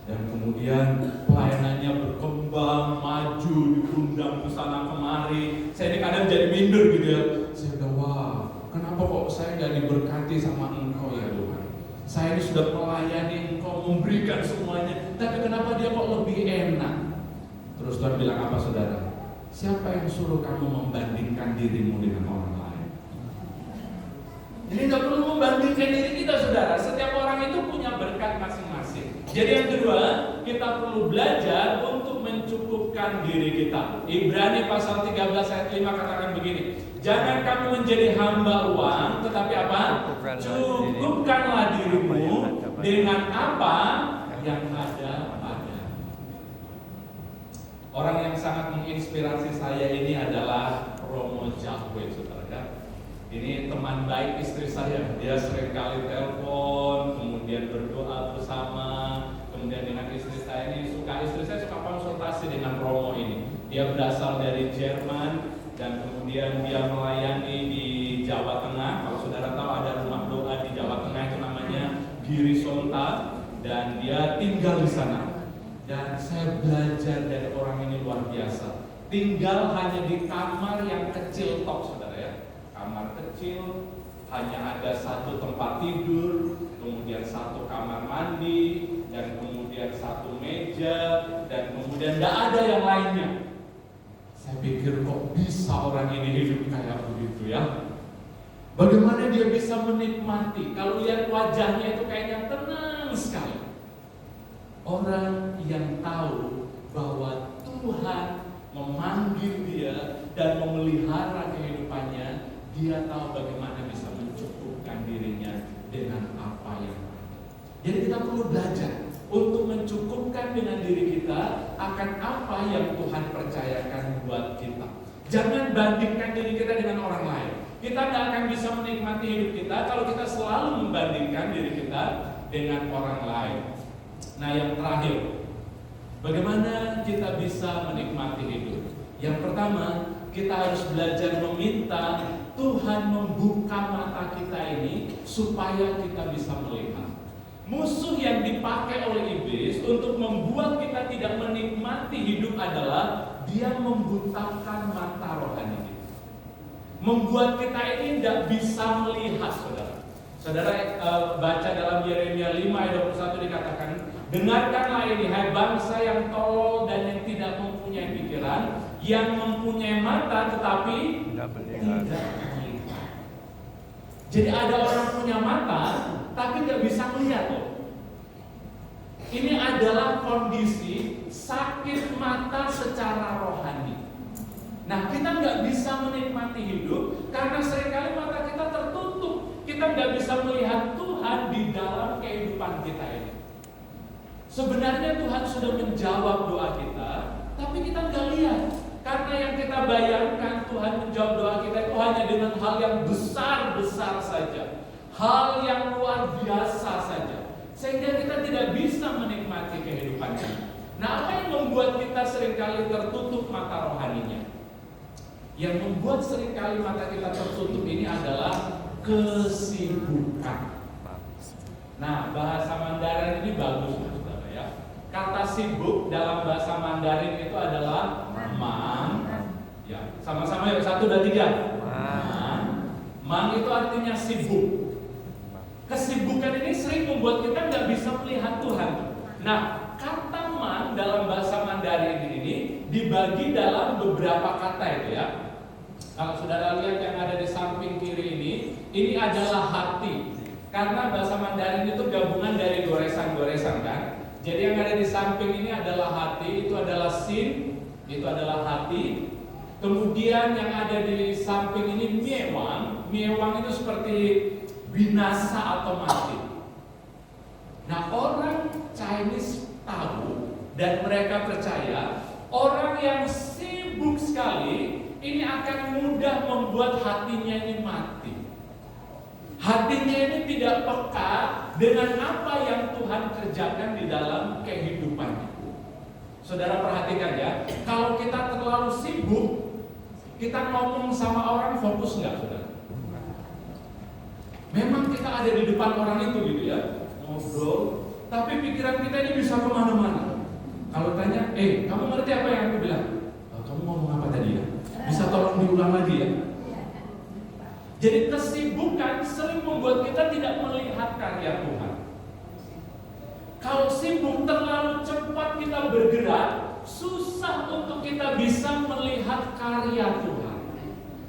[SPEAKER 4] Dan kemudian pelayanannya berkembang, maju, diundang ke sana kemari. Saya ini kadang jadi minder gitu ya. Saya bilang, wah, kenapa kok saya nggak diberkati sama Engkau ya Tuhan? Saya ini sudah melayani Engkau, memberikan semuanya, tapi kenapa dia kok lebih enak? Terus Tuhan bilang apa saudara? Siapa yang suruh kamu membandingkan dirimu dengan orang lain? Jadi nggak perlu membandingkan diri kita saudara. Setiap orang itu punya berkat masing-masing. Jadi yang kedua, kita perlu belajar untuk mencukupkan diri kita. Ibrani pasal 13 ayat 5 katakan begini, jangan kamu menjadi hamba uang, tetapi apa? Cukupkanlah dirimu dengan apa yang ada pada. Orang yang sangat menginspirasi saya ini adalah Romo Jahwe, saudara. Ini teman baik istri saya. Dia sering kali telepon, kemudian berdoa bersama. Kemudian dengan istri saya ini istri saya suka konsultasi dengan Romo ini. Dia berasal dari Jerman dan kemudian dia melayani di Jawa Tengah. Kalau saudara tahu ada rumah doa di Jawa Tengah itu namanya Giri Sonta, dan dia tinggal di sana. Dan saya belajar dari orang ini luar biasa. Tinggal hanya di kamar yang kecil tok, saudara ya. Kamar kecil, hanya ada satu tempat tidur, kemudian satu kamar mandi, dan kemudian satu meja, dan kemudian tidak ada yang lainnya. Saya pikir kok bisa orang ini hidup kayak begitu ya? Bagaimana dia bisa menikmati? Kalau lihat wajahnya itu kayaknya tenang sekali. Orang yang tahu bahwa Tuhan memanggil dia dan memelihara kehidupannya, dia tahu bagaimana bisa mencukupkan dirinya dengan apa yang ada. Jadi kita perlu belajar untuk mencukupkan dengan diri kita akan apa yang Tuhan percayakan buat kita. Jangan bandingkan diri kita dengan orang lain. Kita tidak akan bisa menikmati hidup kita kalau kita selalu membandingkan diri kita dengan orang lain. Nah, yang terakhir, bagaimana kita bisa menikmati hidup? Yang pertama, kita harus belajar meminta Tuhan membuka mata kita ini supaya kita bisa melihat. Musuh yang dipakai oleh iblis untuk membuat kita tidak menikmati hidup adalah dia membutakan mata rohani kita. Membuat kita ini tidak bisa melihat, saudara. Saudara baca dalam Yeremia 5 ayat 21 dikatakan, dengarkanlah ini hai bangsa yang tolol dan yang tidak mempunyai pikiran, yang mempunyai mata tetapi tidak melihat. Jadi ada orang punya mata tapi tidak bisa melihat loh. Ini adalah kondisi sakit mata secara rohani. Nah, kita nggak bisa menikmati hidup karena seringkali mata kita tertutup. Kita nggak bisa melihat Tuhan di dalam kehidupan kita ini. Sebenarnya Tuhan sudah menjawab doa kita, tapi kita nggak lihat. Karena yang kita bayangkan Tuhan menjawab doa kita itu hanya dengan hal yang besar-besar saja, hal yang luar biasa saja, sehingga kita tidak bisa menikmati kehidupannya. Nah, apa yang membuat kita seringkali tertutup mata rohaninya? Yang membuat seringkali mata kita tertutup ini adalah kesibukan. Nah, bahasa Mandarin ini bagus, saudara ya. Kata sibuk dalam bahasa Mandarin itu adalah mang. Ya, sama-sama yuk, 1, 2, 3. Mang. Mang itu artinya sibuk. Kesibukan ini sering membuat kita nggak bisa melihat Tuhan. Nah, kata mang dalam bahasa Mandarin ini dibagi dalam beberapa kata itu ya. Kalau saudara lihat yang ada di samping kiri ini adalah hati. Karena bahasa Mandarin itu gabungan dari goresan-goresan kan. Jadi yang ada di samping ini adalah hati, itu adalah sin, itu adalah hati. Kemudian yang ada di samping ini miewang. Miewang itu seperti binasa atau mati. Nah, orang Chinese tahu dan mereka percaya orang yang sibuk sekali ini akan mudah membuat hatinya ini mati. Hatinya ini tidak peka dengan apa yang Tuhan kerjakan di dalam kehidupan itu. Saudara perhatikan ya, kalau kita terlalu sibuk, kita ngomong sama orang fokus nggak, saudara? Memang kita ada di depan orang itu gitu ya, ngobrol, tapi pikiran kita ini bisa kemana-mana. Kalau tanya, kamu ngerti apa yang aku bilang? Kamu ngomong apa tadi ya? Bisa tolong diulang lagi ya? Jadi kesibukan sering membuat kita tidak melihat karya Tuhan. Kalau sibuk terlalu cepat kita bergerak, susah untuk kita bisa melihat karya Tuhan.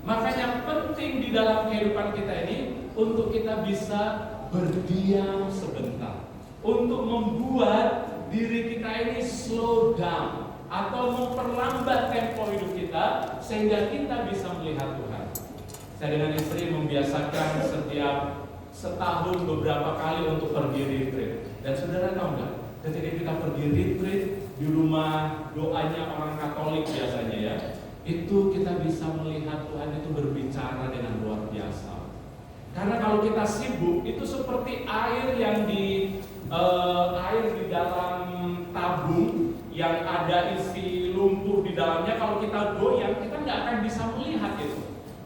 [SPEAKER 4] Makanya penting di dalam kehidupan kita ini untuk kita bisa berdiam sebentar, untuk membuat diri kita ini slow down atau memperlambat tempo hidup kita sehingga kita bisa melihat Tuhan. Saya dengan istri membiasakan setiap setahun beberapa kali untuk pergi retreat. Dan saudara tahu nggak, ketika kita pergi retreat di rumah doanya orang Katolik biasanya ya, itu kita bisa melihat Tuhan itu berbicara dengan luar biasa. Karena kalau kita sibuk itu seperti air yang di dalam tabung yang ada isi lumpur di dalamnya. Kalau kita goyang kita nggak akan bisa melihat itu.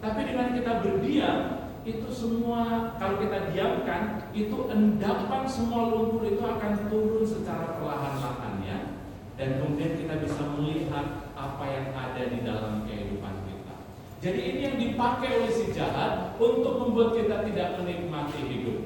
[SPEAKER 4] Tapi dengan kita berdiam itu semua, kalau kita diamkan itu endapan semua lumpur itu akan turun secara perlahan-lahannya. Dan kemudian kita bisa melihat apa yang ada di dalam kehidupan kita. Jadi ini yang dipakai oleh si jahat untuk membuat kita tidak menikmati hidup.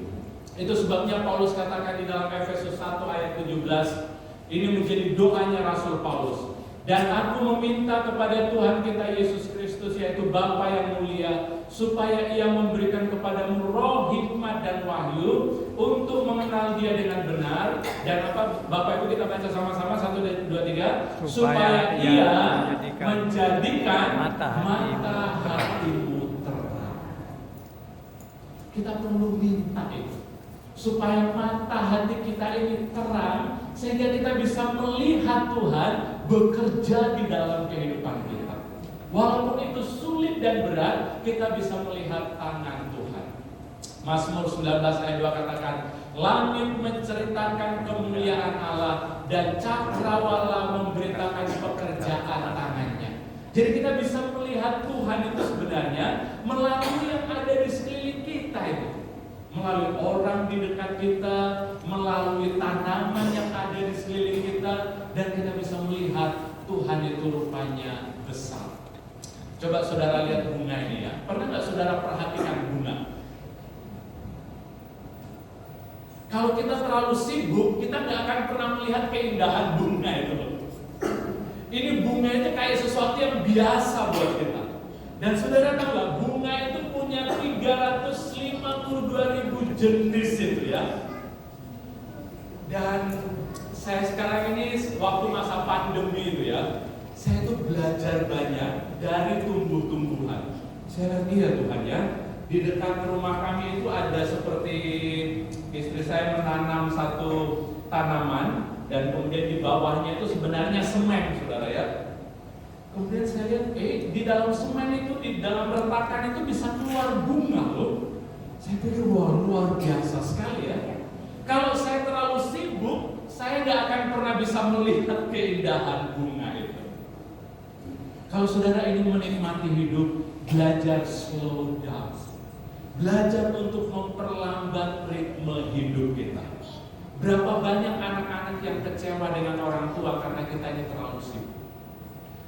[SPEAKER 4] Itu sebabnya Paulus katakan di dalam Efesus 1 ayat 17, ini menjadi doanya Rasul Paulus. Dan aku meminta kepada Tuhan kita Yesus Kristus, yaitu Bapa yang mulia, supaya Ia memberikan kepadamu roh hikmat dan wahyu untuk mengenal Dia dengan benar. Dan apa Bapak Ibu kita baca sama-sama 1, 2, 3. Supaya Ia menjadikan mata hatimu terang. Kita perlu minta itu, supaya mata hati kita ini terang, sehingga kita bisa melihat Tuhan bekerja di dalam kehidupan kita. Walaupun itu sulit dan berat, kita bisa melihat tangan Tuhan. Mazmur 19 ayat 2 katakan, langit menceritakan kemuliaan Allah dan cakrawala memberitakan pekerjaan tangannya. Jadi kita bisa melihat Tuhan itu sebenarnya melalui yang ada di sekeliling kita itu. Melalui orang di dekat kita, melalui tanaman yang ada di sekeliling kita, dan kita bisa melihat Tuhan itu rupanya besar. Coba saudara lihat bunga ini ya. Pernah nggak saudara perhatikan bunga? Kalau kita terlalu sibuk, kita nggak akan pernah melihat keindahan bunga itu. Ini bunga itu kayak sesuatu yang biasa buat kita. Dan saudara tahu nggak, bunga itu punya 352.000 jenis itu ya. Dan saya sekarang ini waktu masa pandemi itu ya, saya tuh belajar banyak dari tumbuh-tumbuhan. Saya lihat iya Tuhan ya, di dekat rumah kami itu ada seperti istri saya menanam satu tanaman dan kemudian di bawahnya itu sebenarnya semen, saudara ya. Kemudian saya lihat, di dalam semen itu, di dalam retakan itu bisa keluar bunga loh. Saya pikir wah luar biasa sekali ya. Kalau saya terlalu sibuk, saya nggak akan pernah bisa melihat keindahan bunga itu. Kalau saudara ingin menikmati hidup, belajar slow down. Belajar untuk memperlambat ritme hidup kita. Berapa banyak anak-anak yang kecewa dengan orang tua karena kita ini terlalu sibuk.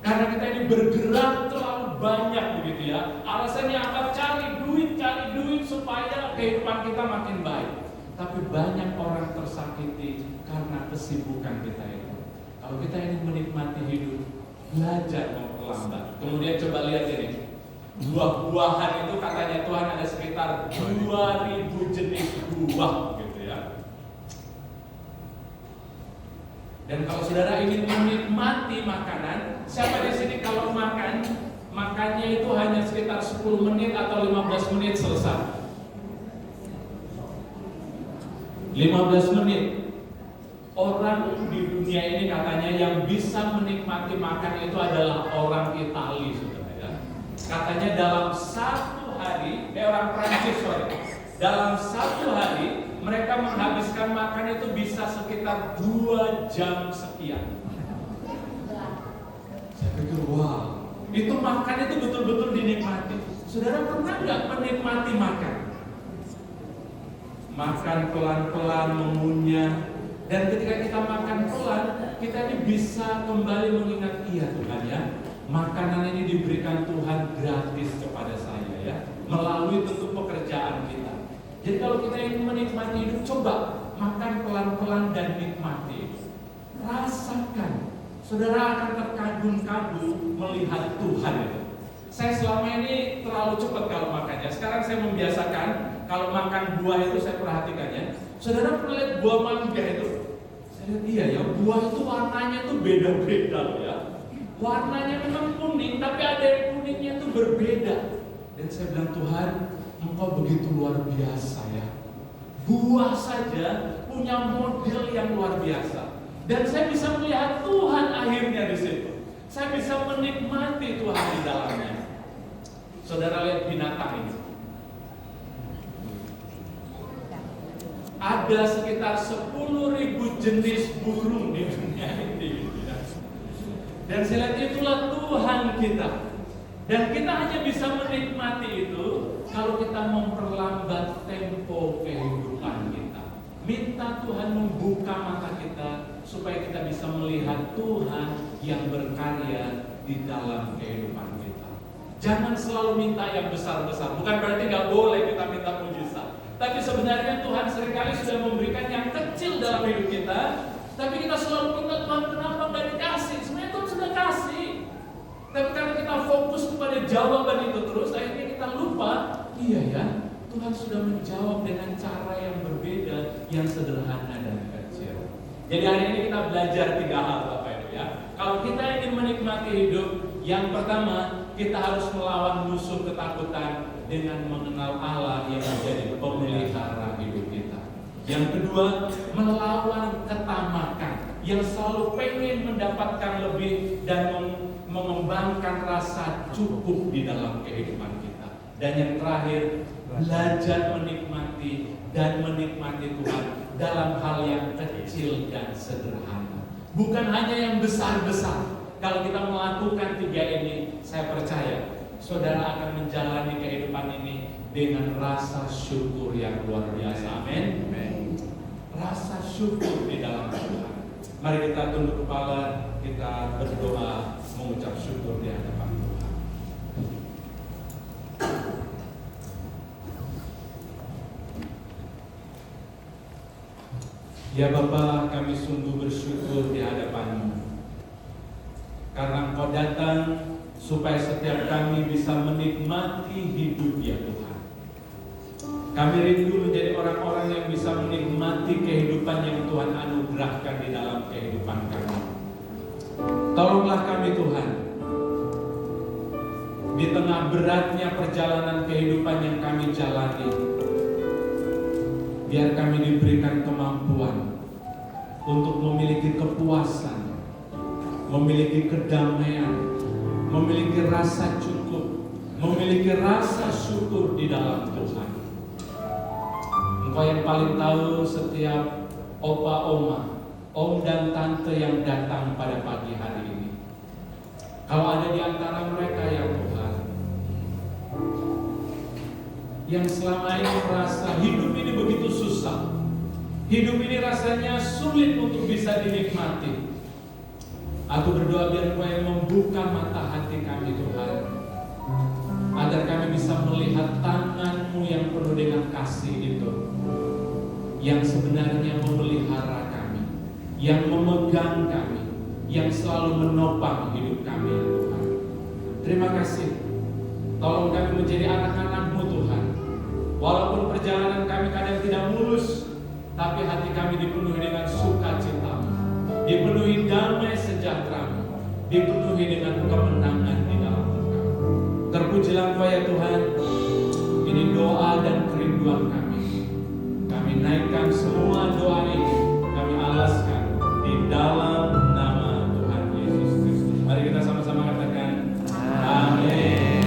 [SPEAKER 4] Karena kita ini bergerak terlalu banyak begitu ya. Alasannya apa? Cari duit supaya kehidupan kita makin baik. Tapi banyak orang tersakiti karena kesibukan kita itu. Kalau kita ingin menikmati hidup, belajar memperlambat. Kemudian coba lihat ini. Buah-buahan itu katanya Tuhan ada sekitar 2000 jenis buah gitu ya. Dan kalau saudara ingin menikmati makanan, siapa di sini kalau makannya itu hanya sekitar 10 menit atau 15 menit selesai? 15 menit. Orang di dunia ini katanya yang bisa menikmati makan itu adalah orang Itali, saudara ya. Katanya dalam satu hari, orang Prancis dalam satu hari mereka menghabiskan makan itu bisa sekitar 2 jam sekian. Saya pikir wow, itu makan itu betul-betul dinikmati. Saudara pernah nggak menikmati makan? Makan pelan-pelan, mengunyah. Dan ketika kita makan pelan, kita ini bisa kembali mengingat, iya Tuhan ya, makanan ini diberikan Tuhan gratis kepada saya ya, melalui tentu pekerjaan kita. Jadi kalau kita ingin menikmati hidup, coba makan pelan-pelan dan nikmati. Rasakan, saudara akan terkagum-kagum melihat Tuhan itu. Saya selama ini terlalu cepat kalau makannya. Sekarang saya membiasakan kalau makan buah itu saya perhatikannya. Saudara pernah lihat buah mangga itu? Saya lihat iya ya, buah itu warnanya tuh beda-beda ya. Warnanya memang kuning, tapi ada yang kuningnya itu berbeda. Dan saya bilang, Tuhan, Engkau begitu luar biasa ya. Buah saja punya model yang luar biasa. Dan saya bisa melihat Tuhan akhirnya di situ. Saya bisa menikmati Tuhan di dalamnya. Saudara lihat binatang ini. Ada sekitar 10.000 jenis burung di dunia ini. Dan saya lihat itulah Tuhan kita. Dan kita hanya bisa menikmati itu kalau kita memperlambat tempo kehidupan kita. Minta Tuhan membuka mata kita supaya kita bisa melihat Tuhan yang berkarya di dalam kehidupan kita. Jangan selalu minta yang besar-besar. Bukan berarti nggak boleh kita minta mujizat. Tapi sebenarnya Tuhan seringkali sudah memberikan yang kecil dalam hidup kita. Tapi kita selalu minta, Tuhan kenapa nggak dikasih? Sebenarnya Tuhan sudah kasih. Tapi karena kita fokus kepada jawaban itu terus, akhirnya kita lupa, iya ya, Tuhan sudah menjawab dengan cara yang berbeda, yang sederhana dan kecil. Jadi hari ini kita belajar 3 hal Bapak Ibu ya. Kalau kita ingin menikmati hidup, yang pertama kita harus melawan musuh ketakutan dengan mengenal Allah yang menjadi pemelihara hidup kita. Yang kedua, melawan ketamakan yang selalu pengen mendapatkan lebih dan mengembangkan rasa cukup di dalam kehidupan kita. Dan yang terakhir, belajar menikmati dan menikmati Tuhan dalam hal yang kecil dan sederhana. Bukan hanya yang besar-besar. Kalau kita melakukan 3 ini, saya percaya saudara akan menjalani kehidupan ini dengan rasa syukur yang luar biasa. Amin. Rasa syukur di dalam Tuhan. Mari kita tunduk kepala, kita berdoa mengucap syukur di hadapan Tuhan. Ya Bapa, kami sungguh bersyukur di hadapan-Mu. Karena Engkau datang supaya setiap kami bisa menikmati hidup ya Tuhan. Kami rindu menjadi orang-orang yang bisa menikmati kehidupan yang Tuhan anugerahkan di dalam kehidupan kami. Tolonglah kami Tuhan, di tengah beratnya perjalanan kehidupan yang kami jalani, biar kami diberikan kemampuan untuk memiliki kepuasan, memiliki kedamaian, memiliki rasa cukup, memiliki rasa syukur di dalam Tuhan. Engkau yang paling tahu setiap opa, oma, om dan tante yang datang pada pagi hari ini. Kalau ada di antara mereka ya Tuhan, yang selama ini merasa hidup ini begitu susah, hidup ini rasanya sulit untuk bisa dinikmati, aku berdoa biar Engkau yang membuka mata hati kami Tuhan, agar kami bisa melihat tangan-Mu yang penuh dengan kasih itu, yang sebenarnya memelihara kami, yang memegang kami, yang selalu menopang hidup kami ya Tuhan. Terima kasih. Tolong kami menjadi anak-anak-Mu Tuhan. Walaupun perjalanan kami kadang tidak mulus, tapi hati kami dipenuhi dengan sukacita-Mu, dipenuhi damai sejahtera-Mu, dipenuhi dengan kemenangan di dalam Engkau. Terpujilah Engkau ya Tuhan. Ini doa dan kerinduan kami. Kami naikkan semua doa ini, kami alaskan di dalam nama Tuhan Yesus Kristus. Mari kita sama-sama katakan amin.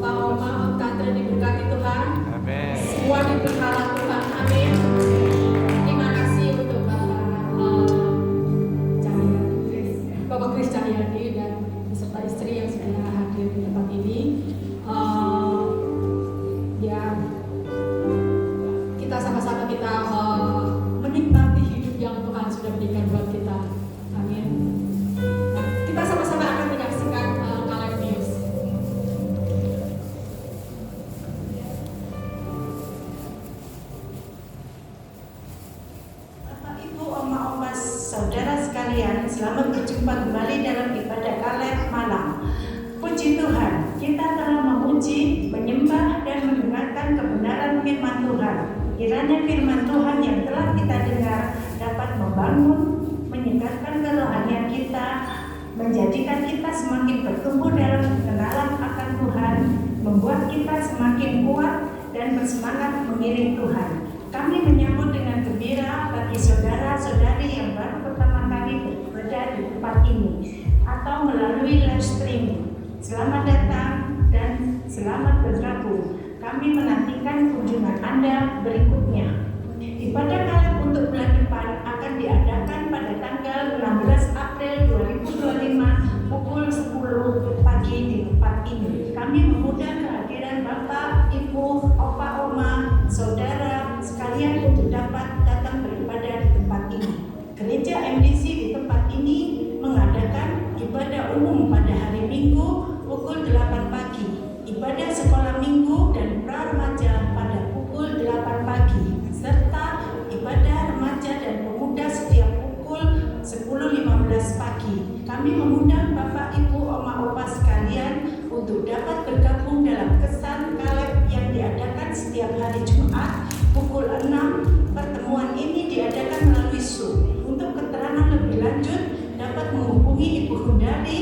[SPEAKER 3] Oma, Om Tante diberkati Tuhan.
[SPEAKER 5] Amin.
[SPEAKER 3] Semua dipelihara Tuhan. Amin. Terima kasih untuk Bapak Kris Cahyadi dan beserta istri yang sudah hadir di tempat ini. Ya, kita sama-sama menikmati hidup yang Tuhan sudah berikan buat kita. Amin. Nah, kita sama-sama akan menyaksikan Caleb News.
[SPEAKER 1] Bapak, Ibu, Oma, saudara sekalian, selamat berjumpa kembali dalam ibadah Caleb malam. Puji Tuhan, kita telah memuji, menyembah, dan mendengarkan kebenaran firman Tuhan. Kiranya firman Tuhan yang telah kita dengar dapat membangun, menyegarkan kerohanian kita, menjadikan kita semakin bertumbuh dalam pengenalan akan Tuhan, membuat kita semakin kuat dan bersemangat mengiring Tuhan. Kami menyambut dengan gembira bagi saudara-saudari yang baru pertama kali berada di tempat ini atau melalui live streaming. Selamat datang dan selamat bergabung. Kami menantikan kunjungan Anda berikutnya. Ibadah Caleb untuk bulan depan akan diadakan pada tanggal 16 April 2025 pukul 10 pagi di tempat ini. Kami mengundang kehadiran Bapak, Ibu, Opa, Oma, saudara sekalian untuk dapat datang beribadah di tempat ini. Gereja MDC di tempat ini mengadakan ibadah umum pada hari Minggu pukul 8 pagi, ibadah sekolah minggu dan pra-remaja pada pukul 8 pagi, serta ibadah remaja dan pemuda setiap pukul 10.15 pagi. Kami mengundang Bapak, Ibu, Oma, Opa sekalian untuk dapat bergabung dalam kesan Caleb yang diadakan setiap hari Jumat pukul 6. Pertemuan ini diadakan melalui Zoom. Untuk keterangan lebih lanjut dapat menghubungi Ibu Hundari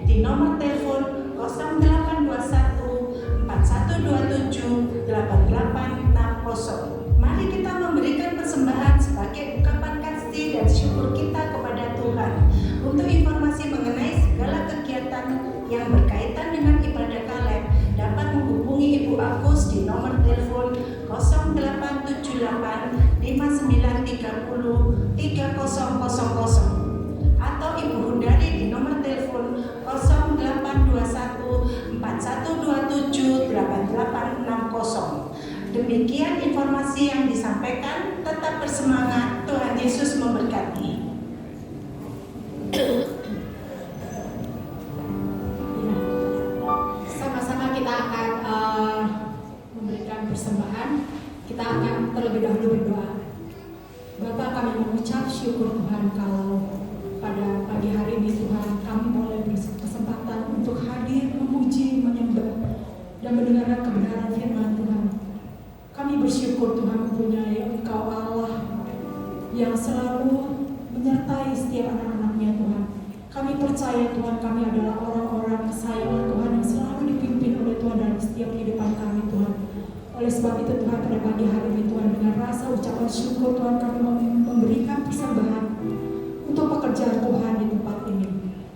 [SPEAKER 1] di nomor telepon 0821 4127 8860. Mari kita memberikan persembahan sebagai ungkapan kasih dan syukur kita kepada Tuhan. Untuk informasi mengenai segala kegiatan yang berkaitan dengan ibadah Caleb dapat menghubungi Ibu Agus di nomor telepon 0878 5930 3000 atau Ibu Hundari di nomor telepon 0821 4127 8860. Demikian informasi yang disampaikan. Tetap bersemangat. Tuhan Yesus memberkati.
[SPEAKER 3] Sama-sama kita akan memberikan persembahan. Kita akan terlebih dahulu berdoa. Bapak, kami mengucap syukur Tuhan kalau pada pagi hari ini Tuhan kami boleh berkesempatan untuk hadir, memuji, menyembah, dan mendengarkan kebenaran firman Tuhan. Kami bersyukur Tuhan mempunyai Engkau Allah yang selalu menyertai setiap anak-anaknya Tuhan. Kami percaya Tuhan kami adalah orang-orang kesayangan Tuhan yang selalu dipimpin oleh Tuhan dalam setiap kehidupan kami Tuhan. Oleh sebab itu Tuhan pada pagi hari ini Tuhan dengan rasa ucapan syukur Tuhan kami memberikan persembahan untuk pekerjaan Tuhan di tempat ini.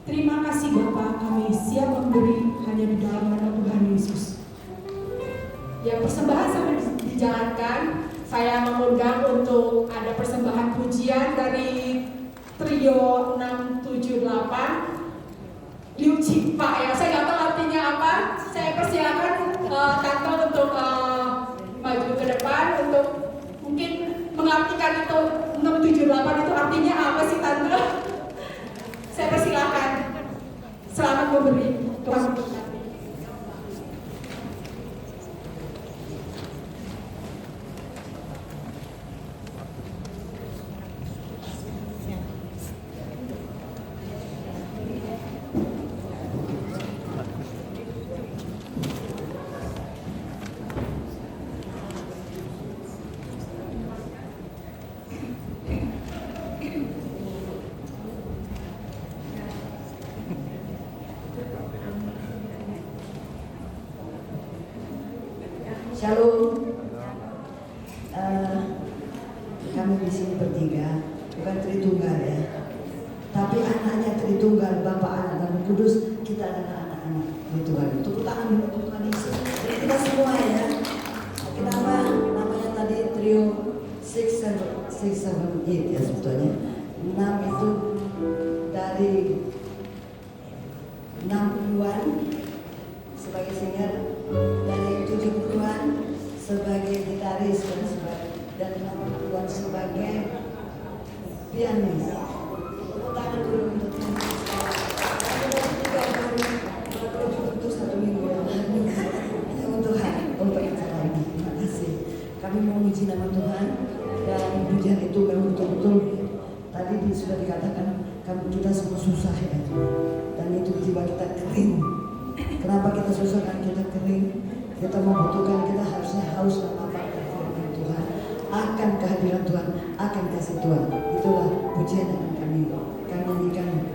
[SPEAKER 3] Terima kasih Bapa, kami siap memberi hanya di dalam nama Tuhan Yesus. Ya, persembahan sampai dijalankan, saya mengundang untuk ada persembahan pujian dari trio 678 Liu Cipta ya, saya nggak tahu artinya apa. Saya persilakan Tante untuk maju ke depan untuk mungkin mengartikan itu 678 itu artinya apa sih Tante? Saya persilakan. Selamat memberi. Tuhan memberkati.
[SPEAKER 6] Shalom. Kami di sini bertiga, bukan Tritunggal ya, tapi anaknya Tritunggal, Bapa, Anak, dan Roh Kudus. Kita adalah anak-anak Tritunggal. Tepuk tangan untuk Tuhan Yesus. Jadi kita semua ya. Kenapa namanya tadi trio 678 ya sebetulnya. 6 itu dari 60-an sebagai singer, dari 70-an sebagai gitaris dan 80-an sebagai pianis. Tepuk tangan dulu untuk untuk 1 minggu ya. Untuk acara ini. Terima kasih. Kami memuji nama Tuhan dan pujian itu memang betul-betul tadi sudah dikatakan kita semua susah ya. Dan itu tiba kita kering. Kenapa kita susah? Kan kita kering. Kita membutuhkan, kita harusnya haus dan lapar firman Tuhan, akan kehadiran Tuhan, akan kasih Tuhan. Itulah pujian yang kami nyanyikan.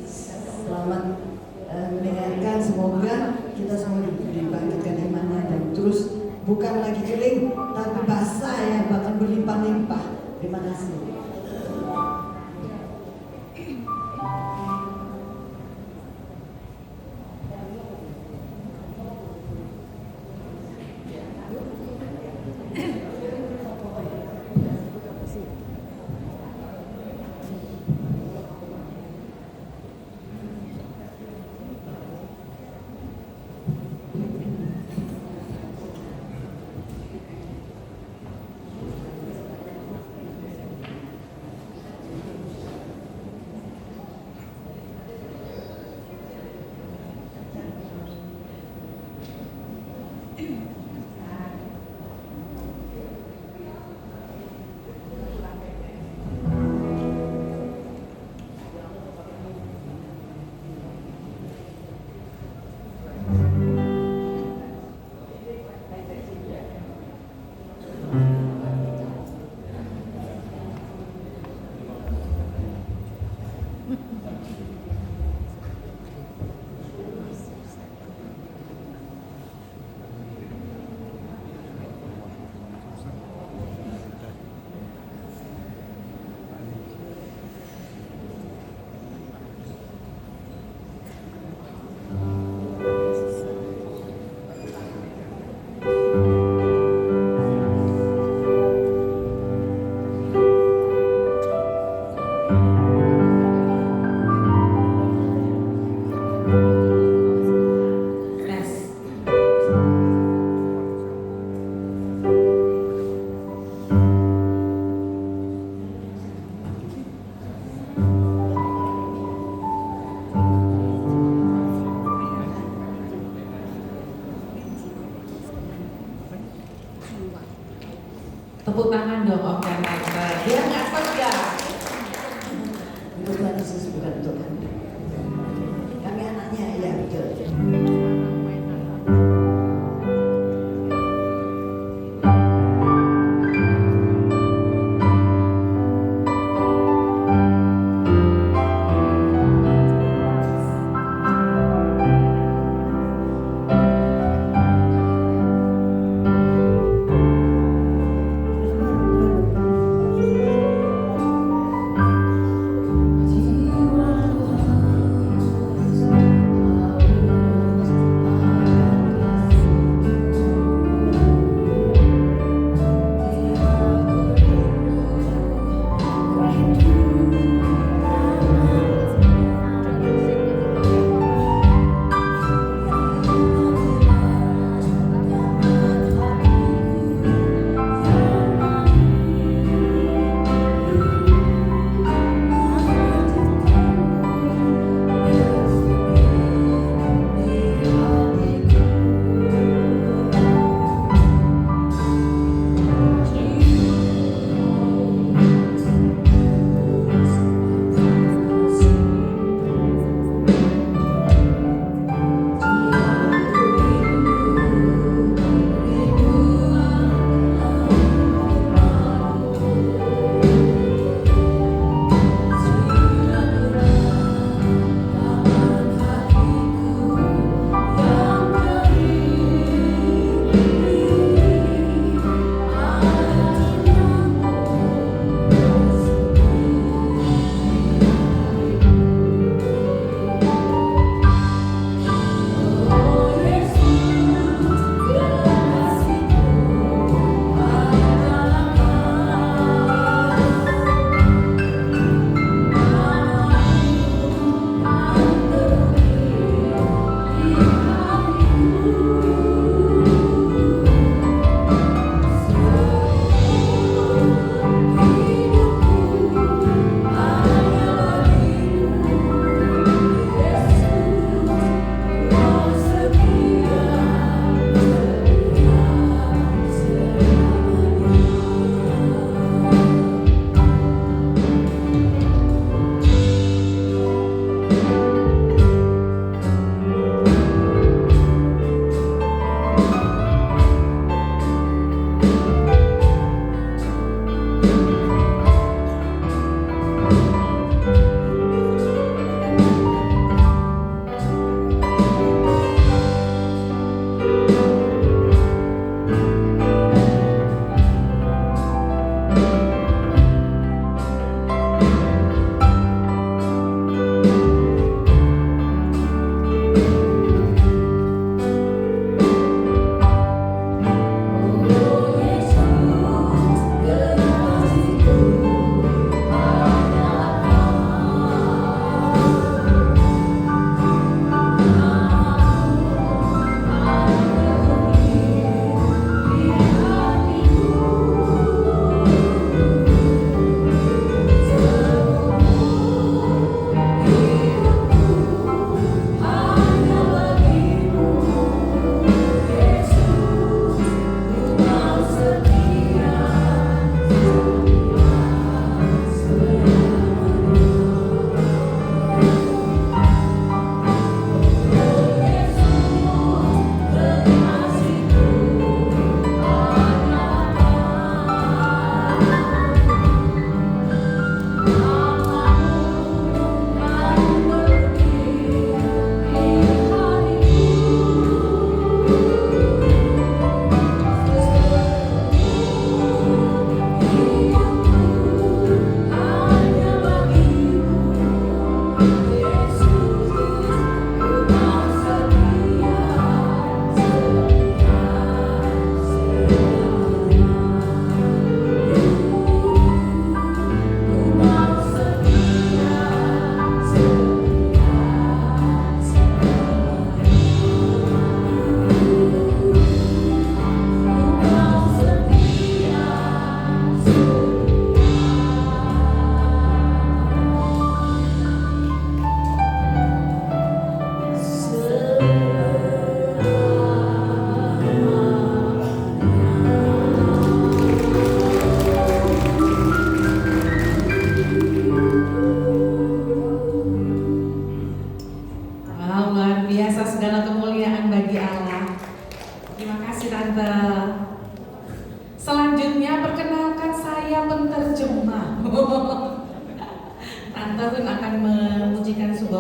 [SPEAKER 6] Selamat mendengarkan, semoga kita semua dibangkitkan imannya dan terus bukan lagi kering tapi basah ya, bahkan berlimpah-limpah. Terima kasih.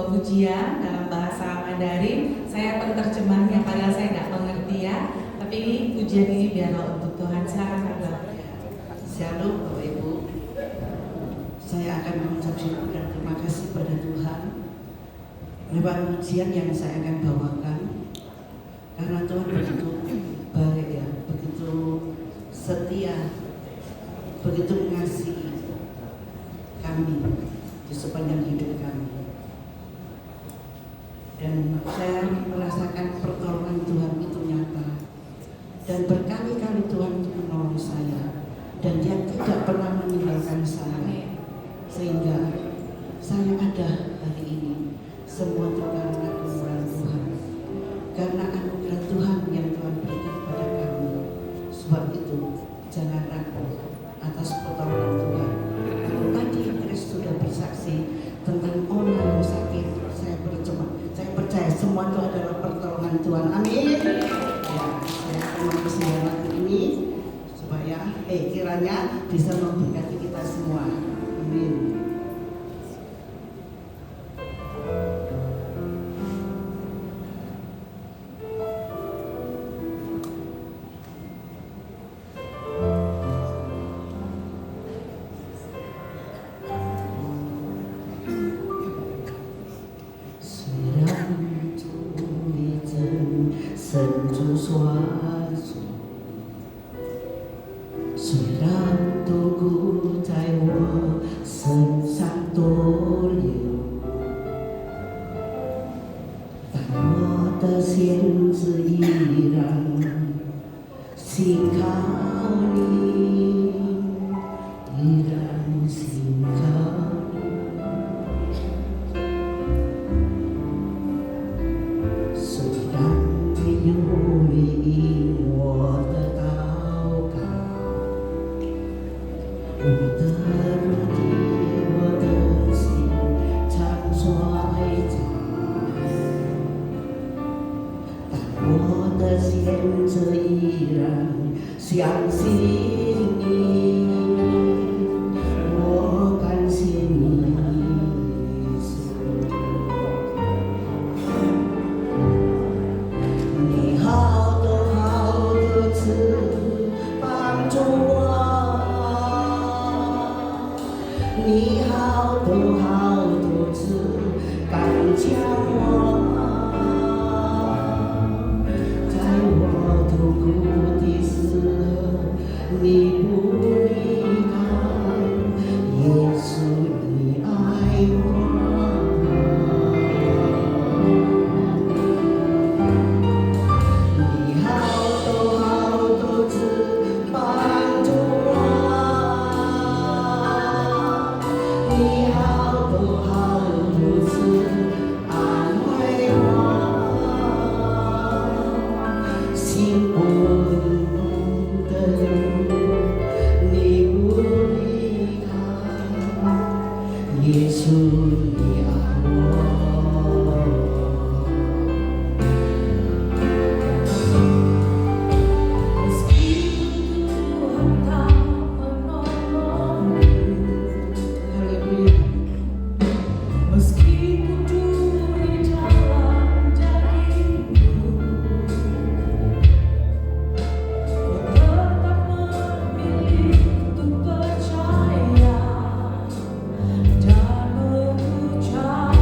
[SPEAKER 3] sebuah pujian dalam bahasa Mandarin. Saya penerjemahnya padahal saya nggak mengerti ya. Tapi ini pujian ini biarlah untuk Tuhan. Silakan Kak.
[SPEAKER 6] Shalom Bapak Ibu. Saya akan mengucap syukur dan terima kasih pada Tuhan lewat pujian yang saya akan bawakan, karena Tuhan begitu baik ya, begitu setia, begitu mengasihi kami di sepanjang hidup kami. Dan saya merasakan pertolongan Tuhan itu nyata, dan berkali-kali Tuhan itu menolong saya, dan Dia tidak pernah meninggalkan saya, sehingga saya ada hari ini. Semua itu karena kemurahan Tuhan, karena anugerah Tuhan yang Tuhan berikan kepada kami. Sebab itu jangan ragu atas pertolongan Tuhan. Kalau tadi Chris sudah bersaksi tentang orang yang sakit, saya percaya semua itu adalah pertolongan Tuhan. Amin. Ya, saya akan mempersiapkan waktu ini supaya kiranya bisa memberkati kita semua. Amin.
[SPEAKER 3] Dan mengucap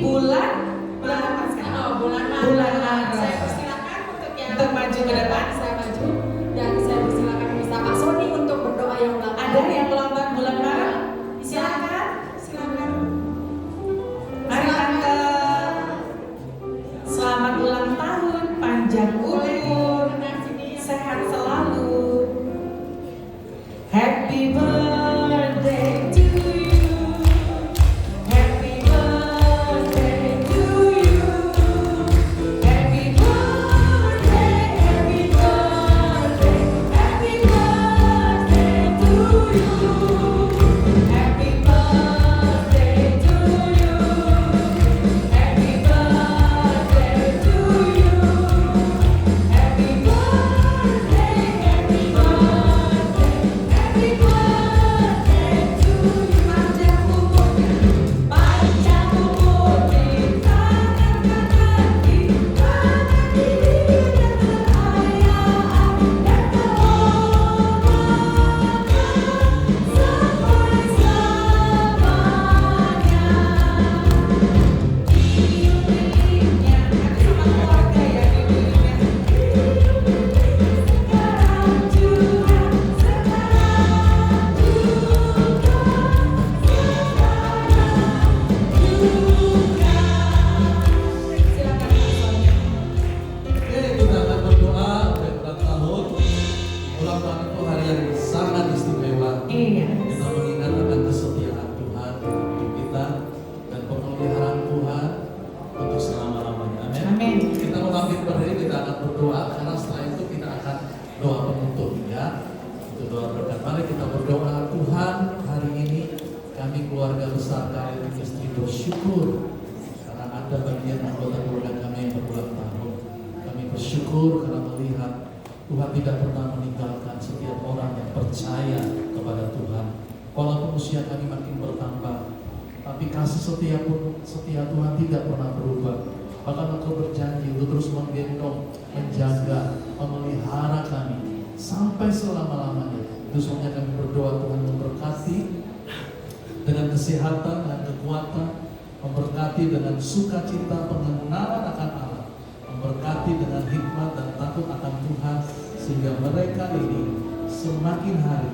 [SPEAKER 3] bulan apa sekarang?
[SPEAKER 1] Oh, bulan Maret.
[SPEAKER 3] Bulan Maret.
[SPEAKER 1] Saya persilakan
[SPEAKER 3] Untuk maju ke depan.
[SPEAKER 1] Saya maju dan saya persilakan bisa Pak Sony untuk berdoa yang ulang
[SPEAKER 3] Ada yang ulang tahun bulan Maret?
[SPEAKER 1] Silakan, silakan.
[SPEAKER 3] Mari Tante. Selamat ulang tahun, panjang umur, sehat selalu. Happy birthday to you. Happy birthday to you. Happy birthday, happy birthday, happy birthday to you. Happy birthday to you. Happy birthday to you. Happy birthday, happy birthday, happy birthday to you. Panjang umur kita, tangan kita, dan kekayaan dan kehormatan sampai selamanya. Lilin-lilinnya, nanti sama keluarga ya lilin-lilinnya. Sekarang juga,
[SPEAKER 2] Oke, kita akan berdoa untuk ulang tahun. Ulang tahun itu hari yang sangat istimewa.
[SPEAKER 3] Iya.
[SPEAKER 2] Kita mengingat akan kesetiaan Tuhan untuk kita dan pemeliharaan Tuhan untuk selama-lamanya. Amin.
[SPEAKER 3] Amin.
[SPEAKER 2] Kita bangkit berdiri, kita akan berdoa karena setelah itu kita akan doa penutup ya. Itu doa berkat. Mari kita berdoa. Tuhan, hari ini kami keluarga besar KLI Ministry bersyukur karena ada bagian anggota keluarga kami yang berulang tahun. Kami bersyukur karena melihat Tuhan tidak pernah meninggalkan setiap orang yang percaya kepada Tuhan. Walaupun usia kami makin bertambah, tapi kasih setia Tuhan tidak pernah berubah. Bahkan Engkau berjanji untuk terus menggendong, menjaga, memelihara kami sampai selama-lamanya. Itu sebabnya kami berdoa Tuhan memberkati dengan kesehatan dan kekuatan, memberkati dengan sukacita pengenalan akan Allah, memberkati dengan hikmat dan takut akan Tuhan, sehingga mereka ini semakin hari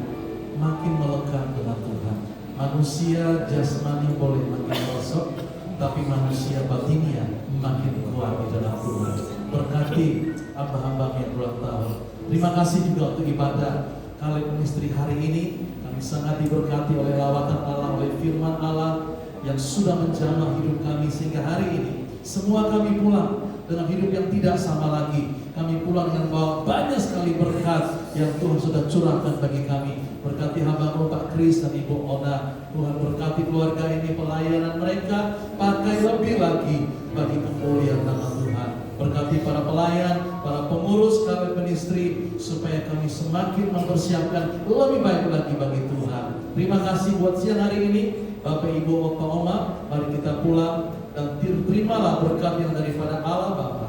[SPEAKER 2] makin melekat dengan Tuhan. Manusia jasmani boleh makin merosot, tapi manusia batinia makin kuat di dalam Tuhan. Berkati hamba-hamba yang berulang tahun. Terima kasih juga untuk ibadah KLI Ministry hari ini. Kami sangat diberkati oleh lawatan Allah, oleh firman Allah yang sudah menjamah hidup kami sehingga hari ini semua kami pulang dengan hidup yang tidak sama lagi. Kami pulang dengan bawa banyak sekali berkat yang Tuhan sudah curahkan bagi kami. Berkati hamba Pak Kris dan Ibu Ona. Tuhan berkati keluarga ini, pelayanan mereka pakai lebih lagi bagi kemuliaan nama Tuhan. Berkati para pelayan, para pengurus KLI Ministry supaya kami semakin mempersiapkan lebih baik lagi bagi Tuhan. Terima kasih buat siang hari ini. Bapak, Ibu, Opa, Oma, mari kita pulang dan terimalah berkat yang daripada Allah Bapa.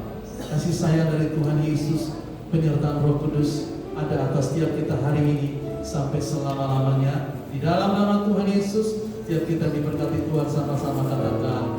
[SPEAKER 2] Kasih sayang dari Tuhan Yesus, penyertaan Roh Kudus ada atas setiap kita hari ini sampai selama-lamanya. Di dalam nama Tuhan Yesus, setiap kita diberkati Tuhan, sama-sama katakan